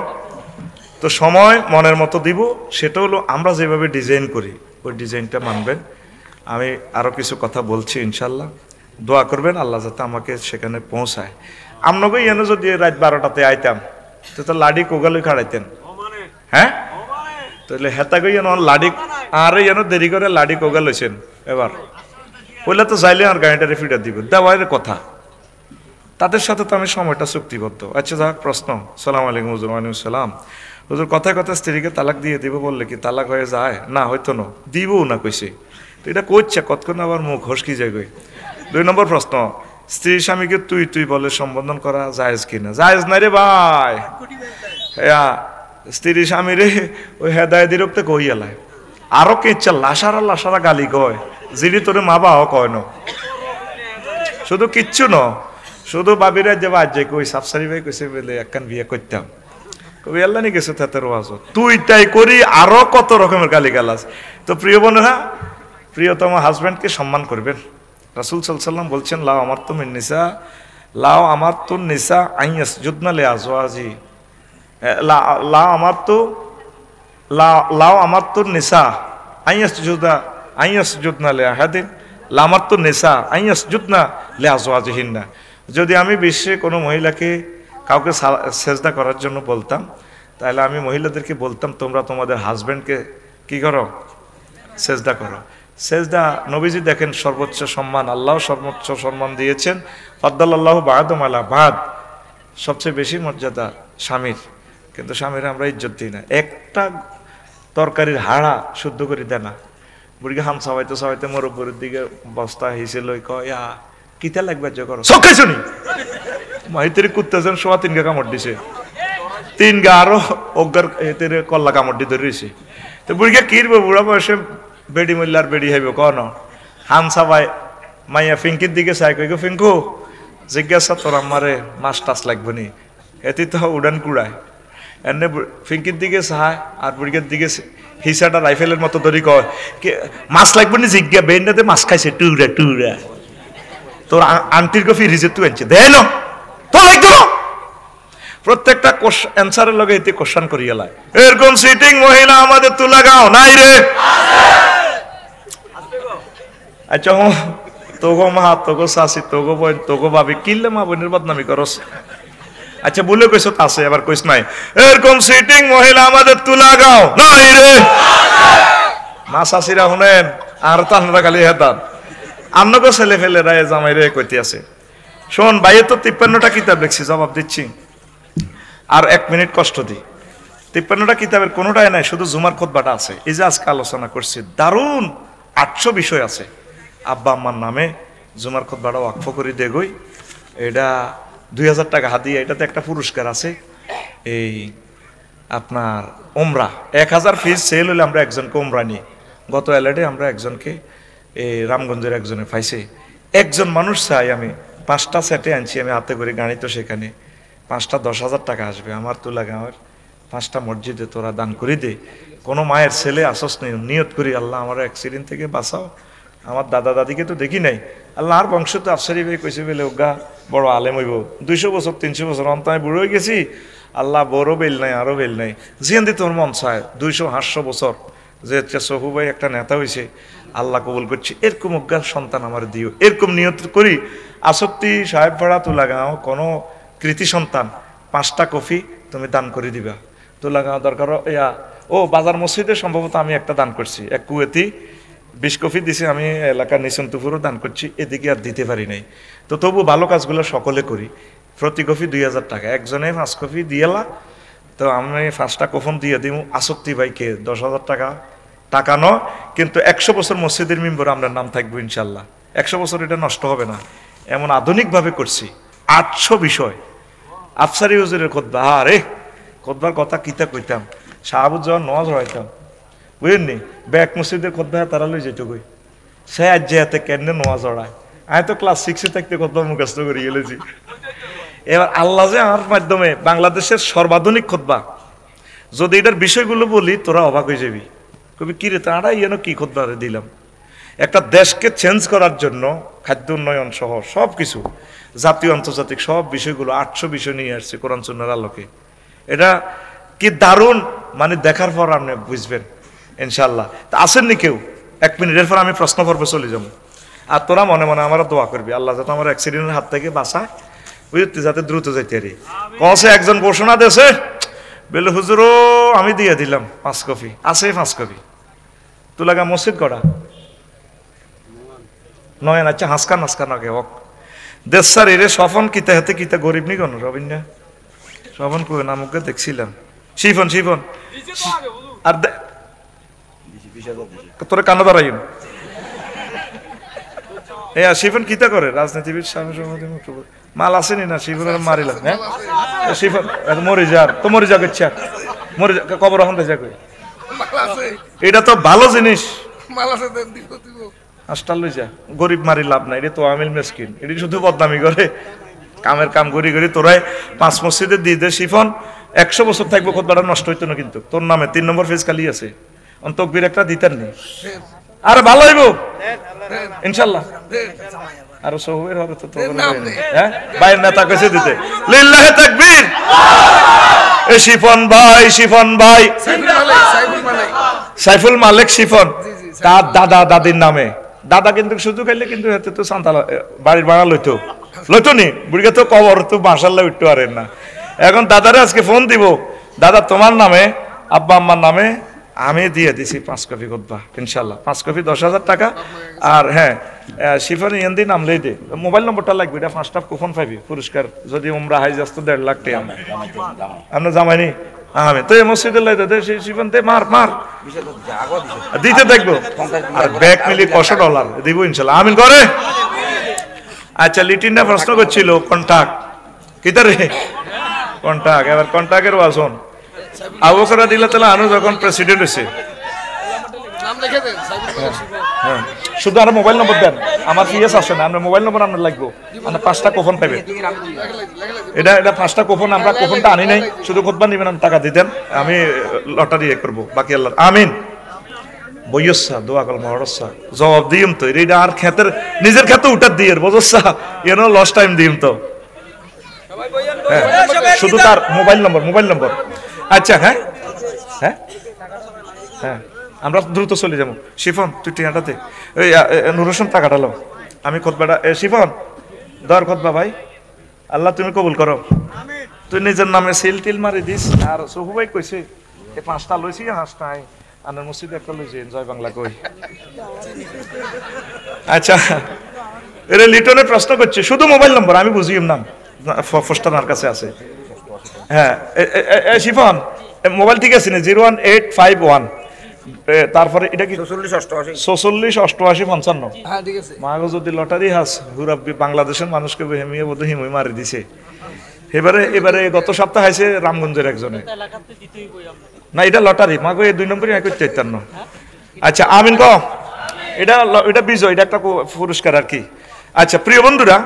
[SPEAKER 1] তো সময় মনের মতো দিব, সেটা হলো আমরা যেভাবে ডিজাইন করি ওই ডিজাইনটা মানবেন। আমি আরও কিছু কথা বলছি ইনশাল্লাহ, দোয়া করবেন আল্লাহ যাতে আমাকে সেখানে পৌঁছায়। আপনাকে এনে যদি রাত 12টাতে আইতাম তো লাডি কোগালই খাড়াইতেন, হ্যাঁ? তাহলে হেতা গই লাডি আর দেরি করে লাডি কোগাল হয়েছেন। এবার পয়লা তো যাইলে আর গাড়িটারে ফিটা দিবেন, দেওয়ার কথা। তাদের সাথে তো আমি সময়টা চুক্তিবদ্ধ। আচ্ছা যাক, প্রশ্ন। সালাম আলাইকুম হুজুর। ওয়ালাইকুম সালাম। হুজুর কথায় কথা স্ত্রীকে তালাক দিয়ে দিব বললে কি তালাক হয়ে যায়? না, হয়তো না, দিবও না কইছে। তো এটা করছে কতক্ষণ আবার মুখ হসকি যায় গই। 2 নম্বর প্রশ্ন, স্ত্রী স্বামীকে তুই বলে সম্বোধন করা জায়েজ কিনা? জায়েজ নাই রে ভাই। হ্যাঁ, স্ত্রী স্বামী রে ওই হেদায় দিরক্তে কই এলায় আরো কে ইচ্ছা লাসারা গালি কয়, যিনি তোরে মা বাবা কয় ন, শুধু কিচ্ছু ন, শুধু বাবিরা যে বাজে কই সাফসারি ভাই কইছে বলে একখান বিয়ে করতাম, কবি আল্লাহ নি গেছে তাতে রোয়াজ তুই তাই করি, আরো কত রকমের গালি গালাস। তো প্রিয় বোনেরা, প্রিয়তম হাজব্যান্ডকে সম্মান করবেন। রাসূল সাল্লাল্লাহু আলাইহি ওয়াসাল্লাম বলছেন, লাও আমার তো নিসা আইয়াস যুদনা লে আজওয়াজি, লাও আমার তো নিসা আইয়াস যুদনা লে আহাদিন, লা আমার তো নিসা আইয়াস যুদনা লে আজওয়াজিহিন্না। যদি আমি বিশ্বে কোনো মহিলাকে কাউকে সেজদা করার জন্য বলতাম, তাহলে আমি মহিলাদেরকে বলতাম তোমরা তোমাদের হাজব্যান্ডকে কি করো? সেজদা করো। সেজদা নবীজি দেখেন সর্বোচ্চ সম্মান, আল্লাহ সর্বোচ্চ সম্মান দিয়েছেন। ফাদ্দালাল্লাহু বা'দাহুম আলা বা'দ, সবচেয়ে বেশি মর্যাদা স্বামীর, কিন্তু স্বামীরা আমরা ইজ্জত দিই না। একটা তরকারির হাড়া শুদ্ধ করে দেয় না। বুড়িকে হাম সবাইতে মরব্বরের দিকে বস্তা হিসে লই কয়া কিতা লাগবে যে করো সকাই শুনি মাহিতের কুত্তাছেন 3.5 গা কামড় দিছে, 3 গা আরো অজ্ঞার এতের কল্লা কামড় দিয়ে ধরেছে। তো বুড়িকে কিরবে, বুড়া বয়সে বেড়ি মল্লার বেড়ি হইব কন হান সাবাই মাইয়া ফিঙ্কির দিকে চাই কই গো ফিঙ্কু জিজ্ঞাসা তোর আমারে মাছ টাছ লাগবে নি, এটি তো উড়ান কুড়ায়। এনে ফিঙ্কির দিকে চায় আর বুড়িকের দিকে হিসাটা রাইফেলের মতো ধরি কয় মাছ লাগবে নি, জিজ্ঞা বেন্ডাতে মাছ খাইছে টুরা টুরা। তোর আন্টির কফি রিজে তুই আনছে দেন তো লাগতো। প্রত্যেকটা অ্যান্সারের লগে এতে কোশ্চেন করিয়া লাই, এরকম সিটিং মহিলা আমাদের তো লাগাও নাই রে। আচ্ছা তোগো মা, তোগো শাশি, তোগো বোন, তোগো ভাবি কিনলে মা বোনের বদনামি করস। আচ্ছা বলে কইস আছে, এবার কইস নাই এরকম সিটিং মহিলা আমাদের তো লাগাও নাই রে। মা শাশিরা শুনেন আর তানরা খালি হেতান আন্নগো ছেলে ফেলেরা জামাই রে কইতে আছে। শোন ভাইয়ে তো 53টা কিতাব লিখছি, জবাব দিচ্ছি আর 1 মিনিট কষ্ট দিই। 53টা কিতাবের কোনোটাই নাই, শুধু জুমার খুতবাটা আছে। এই যে আজকে আলোচনা করছি দারুণ 800 বিষয় আছে। আব্বা আম্মার নামে জুমার খুতবাটা ওয়াকফ করে দেগই, এটা 2000 টাকা হাদিয়া, এটাতে একটা পুরস্কার আছে। এই আপনার ওমরা 1000 ফিস সেল হলে আমরা একজনকে ওমরা নিই। গত এলাডে আমরা একজনকে এই রামগঞ্জের একজনে পাইছে। একজন মানুষ চাই আমি 5টা সেটে আনছি আমি হাতে করে গাড়ি, তো সেখানে 5টা 10,000 টাকা আসবে। আমার তুলা গাঁয়ের 5টা মসজিদে তোরা দান করে দে। কোনো মায়ের ছেলে আসস নিয়ত করি, আল্লাহ আমার অ্যাক্সিডেন্ট থেকে বাঁচাও। আমার দাদা দাদিকে তো দেখি নাই, আল্লাহ আর বংশ তো আফসারি ভাই কইছে বলে ওগা বড় আলেম হইব, 200 বছর 300 বছর অন্ত আমি বুড়ো হয়ে গেছি, আল্লাহ বড় বেল নাই আরো বেল নাই, জিয়ান দি তোর মন চায় 200-500 বছর যে সহু ভাই একটা নেতা হয়েছে, আল্লাহ কবুল করছি, এরকম অজ্ঞার সন্তান আমার দিও। এরকম নিয়ত করি। আসক্তি সাহেব ভাড়া তুলাগাঁও কোনো কৃতি সন্তান 5টা কফি তুমি দান করে দিবা। তুলাগাঁও দরকার ইয়া ও বাজার মসজিদে সম্ভবত আমি একটা দান করছি, এক কুয়েতি 20 কফি দিছে, আমি এলাকার নিচন্তুপুরও দান করছি, এদিকে আর দিতে পারি নাই। তো তবু ভালো কাজগুলো সকলে করি। প্রতি কফি 2000 টাকা, একজনে 5 কফি দিয়েলা, তো আমি 5টা কফন দিয়ে দিব। আসক্তি ভাইকে 10,000 টাকা, টাকা ন কিন্তু 100 বছর মসজিদের মেম্বার আমরা নাম থাকবো ইনশাল্লাহ। 100 বছর এটা নষ্ট হবে না, এমন আধুনিকভাবে করছি। 800 বিষয় আফসারি হুজুরের খুতবা, আরে খুতবার কথা কিতা কইতাম, শাহাবুজ যখন নওয়াজ হইতাম বুঝেননি, ব্যাক মসজিদের খুতবা তারা লই যেত কই, সে আজ যে হাতে কেন নওয়াজ ওড়ায়। আমি তো ক্লাস 6-এ থাকতে খুতবা মুখস্থ করে গেলেছি। এবার আল্লাহ যে আমার মাধ্যমে বাংলাদেশের সর্বাধুনিক খুতবা, যদি এটার বিষয়গুলো বলি তোরা অবাক হয়ে যাবি, কবি কিরে তারা ইয়েন কি খুতবা দিলাম। একটা দেশকে চেঞ্জ করার জন্য খাদ্য উন্নয়ন সহ সব কিছু, জাতীয় আন্তর্জাতিক সব বিষয়গুলো 800 বিষয় নিয়ে আসছে কোরআন সুন্নাহর আলোকে। এটা কি দারুণ, মানে দেখার পর আপনি বুঝবেন ইনশাল্লাহ। তা আসেননি কেউ? 1 মিনিটের পর আমি প্রশ্ন পর্বে চলে যাবো, আর তোরা মনে মনে আমার দোয়া করবি আল্লাহ যাতে আমার অ্যাক্সিডেন্টের হাত থেকে বাঁচায়, বুঝতে যাতে দ্রুত যাইতে পারি। কসে একজন ঘোষণা দিয়েছে বলে হুজুরও আমি দিয়ে দিলাম 5 কপি, আছে 5 কপি। তুলাগা মসজিদ করা নয়, আচ্ছা হাসকা নাসকা নাগে হক দেশ স্যার এরে সফন কিতা হাতে কিতা গরিব নি কোন রবিনা সফন কই নামকে দেখছিলাম শিফন শিফন আর তোরে কানা দাঁড়াইন এ শিফন কিতা করে রাজনীতিবিদ স্বামী সমাধি মাল আসেনি না শিফনের মারিলাম। হ্যাঁ শিফন মরে যার তো মরে যাক ইচ্ছা মরে কবর হন যা কই, এটা তো ভালো জিনিস। হাসটাল লই যা, গরিব মারি লাভ নাই, এটা তো আমিল মেসকিন, এটি শুধু বদনামি করে, কামের কাম করি করি তোরাই 5 মসজিদে দিয়ে দে শিফন। 100 বছর থাকবো খোদবাটা নষ্ট হইতো না কিন্তু তোর নামে 3 নম্বর ফেজ খালি আছে, অন্তকবির একটা দিতেন নি, আরে ভালো হইব ইনশাল্লাহ। আর সহুবের হবে তো হ্যাঁ ভাইয়ের নেতা কইছে দিতে লিল্লাহি তাকবীর। এ শিফন ভাই, শিফন ভাই সাইফুল মালিক শিফন, তার দাদা দাদির নামে, দাদা কিন্তু শুধু খাইলে কিন্তু হাতে তো সান্তাল বাড়ির ভাড়া লইতো লইতো নি, বুড়িকে তো কবর তো মাশাআল্লাহ উঠতে পারেন না। এখন দাদারে আজকে ফোন দিব, দাদা তোমার নামে আব্বা আম্মার নামে আমি দিয়ে দিছি 5 কপি খুতবা ইনশাল্লাহ, 5 কপি 10,000 টাকা। আর হ্যাঁ শিফানি এন্দি নাম লই দে, মোবাইল নম্বরটা লাগবে, এটা 5টা কুপন পাইবি পুরস্কার, যদি উমরা হাইজ আসতো 1.5 লাখ টাকা আমরা জামাইনি আমি তো মসজিদে লাই দে শিফান তে মার মার দিতে দেখবো, আর ব্যাগ মিলি $100 দিব ইনশাল্লাহ, আমিন করে। আচ্ছা লিটিনটা প্রশ্ন করছিল কন্টাক্ট কিতারে কন্টাক্ট, এবার কন্টাক্টের ওয়াজন আবু বকর রাদিয়াল্লাহু তাআলা আনহু যখন প্রেসিডেন্ট হয়েছে, হ্যাঁ শুধু আর মোবাইল নম্বর দেন, আমার পিএস আসে না, আমরা মোবাইল নম্বর আমরা লাগবো, আমরা 5টা কুপন পাইবে, এটা 5টা কুপন, আমরা কুপনটা আনি নাই, শুধু খুতবা নিবেন, টাকা দিতেন, আমি লটারি করব, বাকি আল্লাহ আমিন। বইয়সা দোয়া কল মহরসা জবাব দিম তো, এটা আর ক্ষেতের নিজের ক্ষেতে উঠার দিয়ে বোঝসা এনো লস টাইম দিম তো, শুধু তার মোবাইল নম্বর। আচ্ছা হ্যাঁ হ্যাঁ হ্যাঁ আমরা দ্রুত চলে যাবো। শিফন তুই টিয়াটাতে ওই নুর হোসেন টাকাটা লো, আমি খুতবাটা শিফন দর খুতবা ভাই, আল্লাহ তুমি কবুল করো, তুই নিজের নামে সিল টিল মারি দিস। আর সহু ভাই কইছে এই 5টা লইছি, 5টা আনার মসজিদে একটা লইছি, জয় বাংলা কই। আচ্ছা এর লিটনের প্রশ্ন করছে, শুধু মোবাইল নম্বর, আমি বুঝিম নাম ফস্টার কাছে আছে। হ্যাঁ শিফন মোবাইল ঠিক আছে না 01851, তারপরে এটা কি 468855 মাগো যদি লটারি হাস হুরাব্বি বাংলাদেশের মানুষকে হেমিয়ে বোধ হিমই মারি দিছে। এবারে গত সপ্তাহে আছে রামগঞ্জের একজনে, না এটা লটারি মাগো, এই 2 নম্বরই আয় করতে চাইতাম না। আচ্ছা আমিন ক, এটা বিজয়, এটা একটা পুরস্কার আর কি। আচ্ছা প্রিয় বন্ধুরা,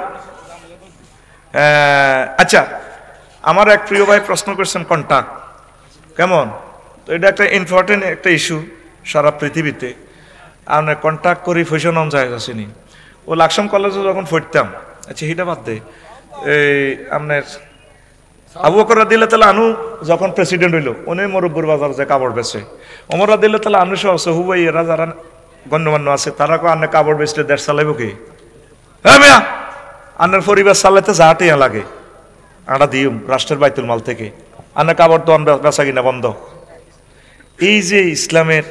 [SPEAKER 1] আচ্ছা আমার এক প্রিয় ভাই প্রশ্ন করছেন কন্টাক্ট কেমন, তো এটা একটা ইম্পর্টেন্ট একটা ইস্যু সারা পৃথিবীতে। আপনার কন্ট্যাক্ট করি পয়সা নাম যায় আসেনি, ও লাকসাম কলেজে যখন পড়তাম, আচ্ছা হিটা বাদ দে, এই আপনার আবু বকর রাদিয়াল্লাহু তাআলা আনহু যখন প্রেসিডেন্ট হইল, উনি মুরব্বুর বাজার যে কাপড় বেচে, ওমর রাদিয়াল্লাহু তাআলা আনহু সহ সহুবাই এরা যারা গণ্যমান্য আছে, তারা কো আন্নে কাপড় বেচলে দেশ চালাইব কি? হ্যাঁ মিয়া, আন্নের পরিবার চালাইতে যা টিয়া লাগে আটা দিও রাষ্ট্রের বাইতুল মাল থেকে, আন্নে কাপড় তো বেচা কিনা বন্ধ। এই যে ইসলামের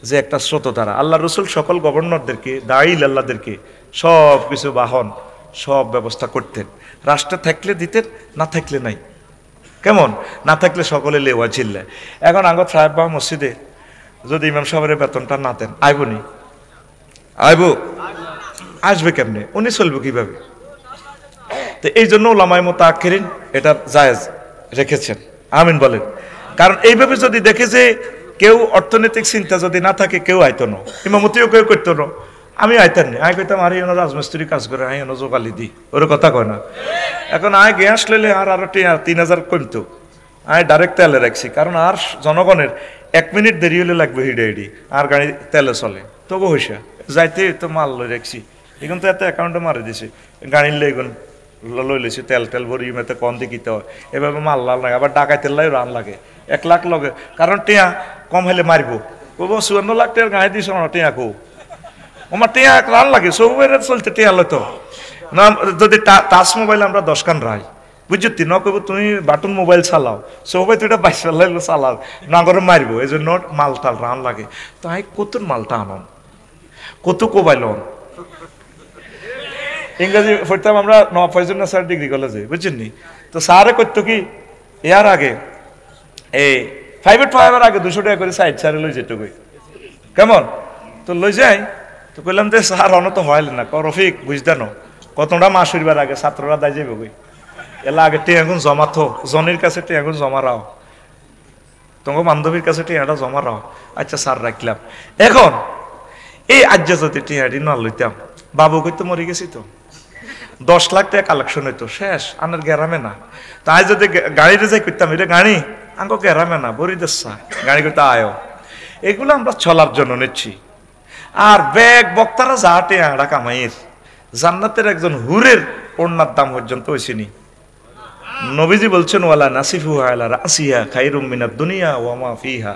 [SPEAKER 1] যে একটা স্রোতধারা, আল্লাহ রসুল সকল গভর্নরদেরকে, দায়ীল আল্লাহদেরকে সব কিছু বাহন সব ব্যবস্থা করতেন, রাষ্ট্রে থাকলে দিতেন, না থাকলে নাই। কেমন না থাকলে সকলে লেওয়া ঝিল্লে। এখন আগত সাহেব বা মসজিদে যদি ইমাম সাহেবের বেতনটা না দেন, আইবনি আইবো, আসবে কেমনে, উনি চলবে কিভাবে? তো এই জন্য ওলামায়ে মুতাআক্খিরিন এটা জায়েজ রেখেছেন, আমিন বলেন। কারণ এইভাবে যদি দেখে যে কেউ অর্থনৈতিক চিন্তা যদি না থাকে, কেউ আইতো না, ইমামতিও কেউ করতো না, আমি আইতাম নি, আয় কইতাম আরে এনো রাজমিস্ত্রি কাজ করে, আয় এনো জোগালি দি, ওর কথা কয় না। এখন আয় গ্যাস লইলে আরো 3000 কমতো, আয় ডাইরেক্ট তেলে রাখছি, কারণ আর জনগণের 1 মিনিট দেরি হলে লাগবে হিডে আর গাড়ি তেলে চলে, তবু হইসা যাইতে তো মাল লই রাখছি, এখন তো এত অ্যাকাউন্টে মারি দিছি, গাড়ির লেগুন লই লেছি, তেল ভরি মেতে কম দিতে হয়, এভাবে মাল লাল লাগে, আবার ডাকাইতের লাই রান লাগে 1 লাখ লগে, কারণ টিয়া কম হলে মারবো, কব 54 লাখ টাকার গাড়ি দিছ না, টিয়া কো আমার টিয়া রান লাগে, সবের চলতে টিয়া লইতো না। যদি টাচ মোবাইল আমরা 10 খান রাই, বুঝছি ন কব তুমি বাটন মোবাইল চালাও, সবাই তো এটা 22 লাগলো চালাও, না করে মারবো, এই জন্য মালটাল রান লাগে। তাই কত মালটা আনন, কত কোবাইল ইংরেজি পড়তাম আমরা ফয়জুন্নাহ স্যার ডিগ্রি কলেজে, বুঝছেন নি? তো স্যারে করতো কি, এর আগে এই প্রাইভেট পড়াবার আগে 200 টাকা করে সাইড স্যারে লই যেত কই, কেমন তো লই যাই, তো কইলাম যে স্যার অনত হয় না, ক রফিক বুঝদানো কতটা মাস হইবার আগে ছাত্ররা দায় যাবে কই, এলা আগে টিয়াগুন জমা থো, জনের কাছে টিয়াগুন জমা রাও, তোমার বান্ধবীর কাছে টিয়াটা জমা রাও। আচ্ছা স্যার রাখলাম। এখন এই আজ্য যদি টিয়াটি না লইতাম, বাবু কইতো মরে গেছি তো, 10 লাখ টাকা কালেকশন হইতো, শেষ আনার গ্যারামে না। তাই যদি গাড়িতে যাই করতাম, এটা গাড়ি আঙ্গো গ্যারামে না, বরি দেশা গাড়ি করতে আয়ো, এগুলো আমরা চলার জন্য নিচ্ছি। আর ব্যাগ বক্তারা যা টেয়াটা কামাইয়ের, জান্নাতের একজন হুরের ওড়নার দাম পর্যন্ত হয়েছিনি। নবীজি বলছেন ওয়ালা নাসিফু আলা রাসিয়া খায়রুম মিনাদ দুনিয়া ওয়া মা ফিহা,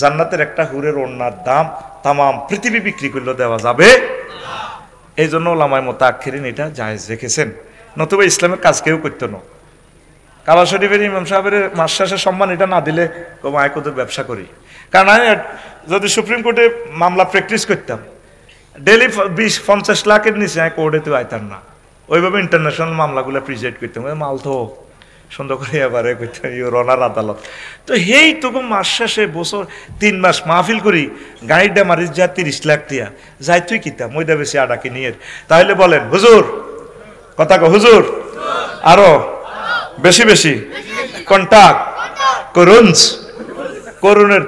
[SPEAKER 1] জান্নাতের একটা হুরের ওড়নার দাম তামাম পৃথিবী বিক্রি করলে দেওয়া যাবে। এই জন্য ওলামায়ে মুতাআক্খিরিন এটা জায়েজ রেখেছেন, নতুবা ইসলামের কাজ কেউ করতো না। কাবা শরীফের ইমাম সাহেবের মাস শেষে সম্মান এটা না দিলে কম আয় কত ব্যবসা করি। কারণ আমি যদি সুপ্রিম কোর্টে মামলা প্র্যাকটিস করতাম, ডেলি 20-50 লাখের নিচে আমি কোর্টে তো আইতাম না, ওইভাবে ইন্টারন্যাশনাল মামলাগুলো প্রিজাইড করতাম, মাল তো সুন্দর করে এবারে করতাম রনার আদালত। তো হেই তোকে মাস শেষে বছর 3 মাস মাহফিল করি, গাড়িটা মারিস যা 30 লাখ টিয়া যাই, তুই কিতাম মইদা বেশি আডাকি নিয়ে। তাহলে বলেন হুজুর, কথা কো হুজুর, আরো বেশি বেশি কন্টাক্ট করুন, করুণের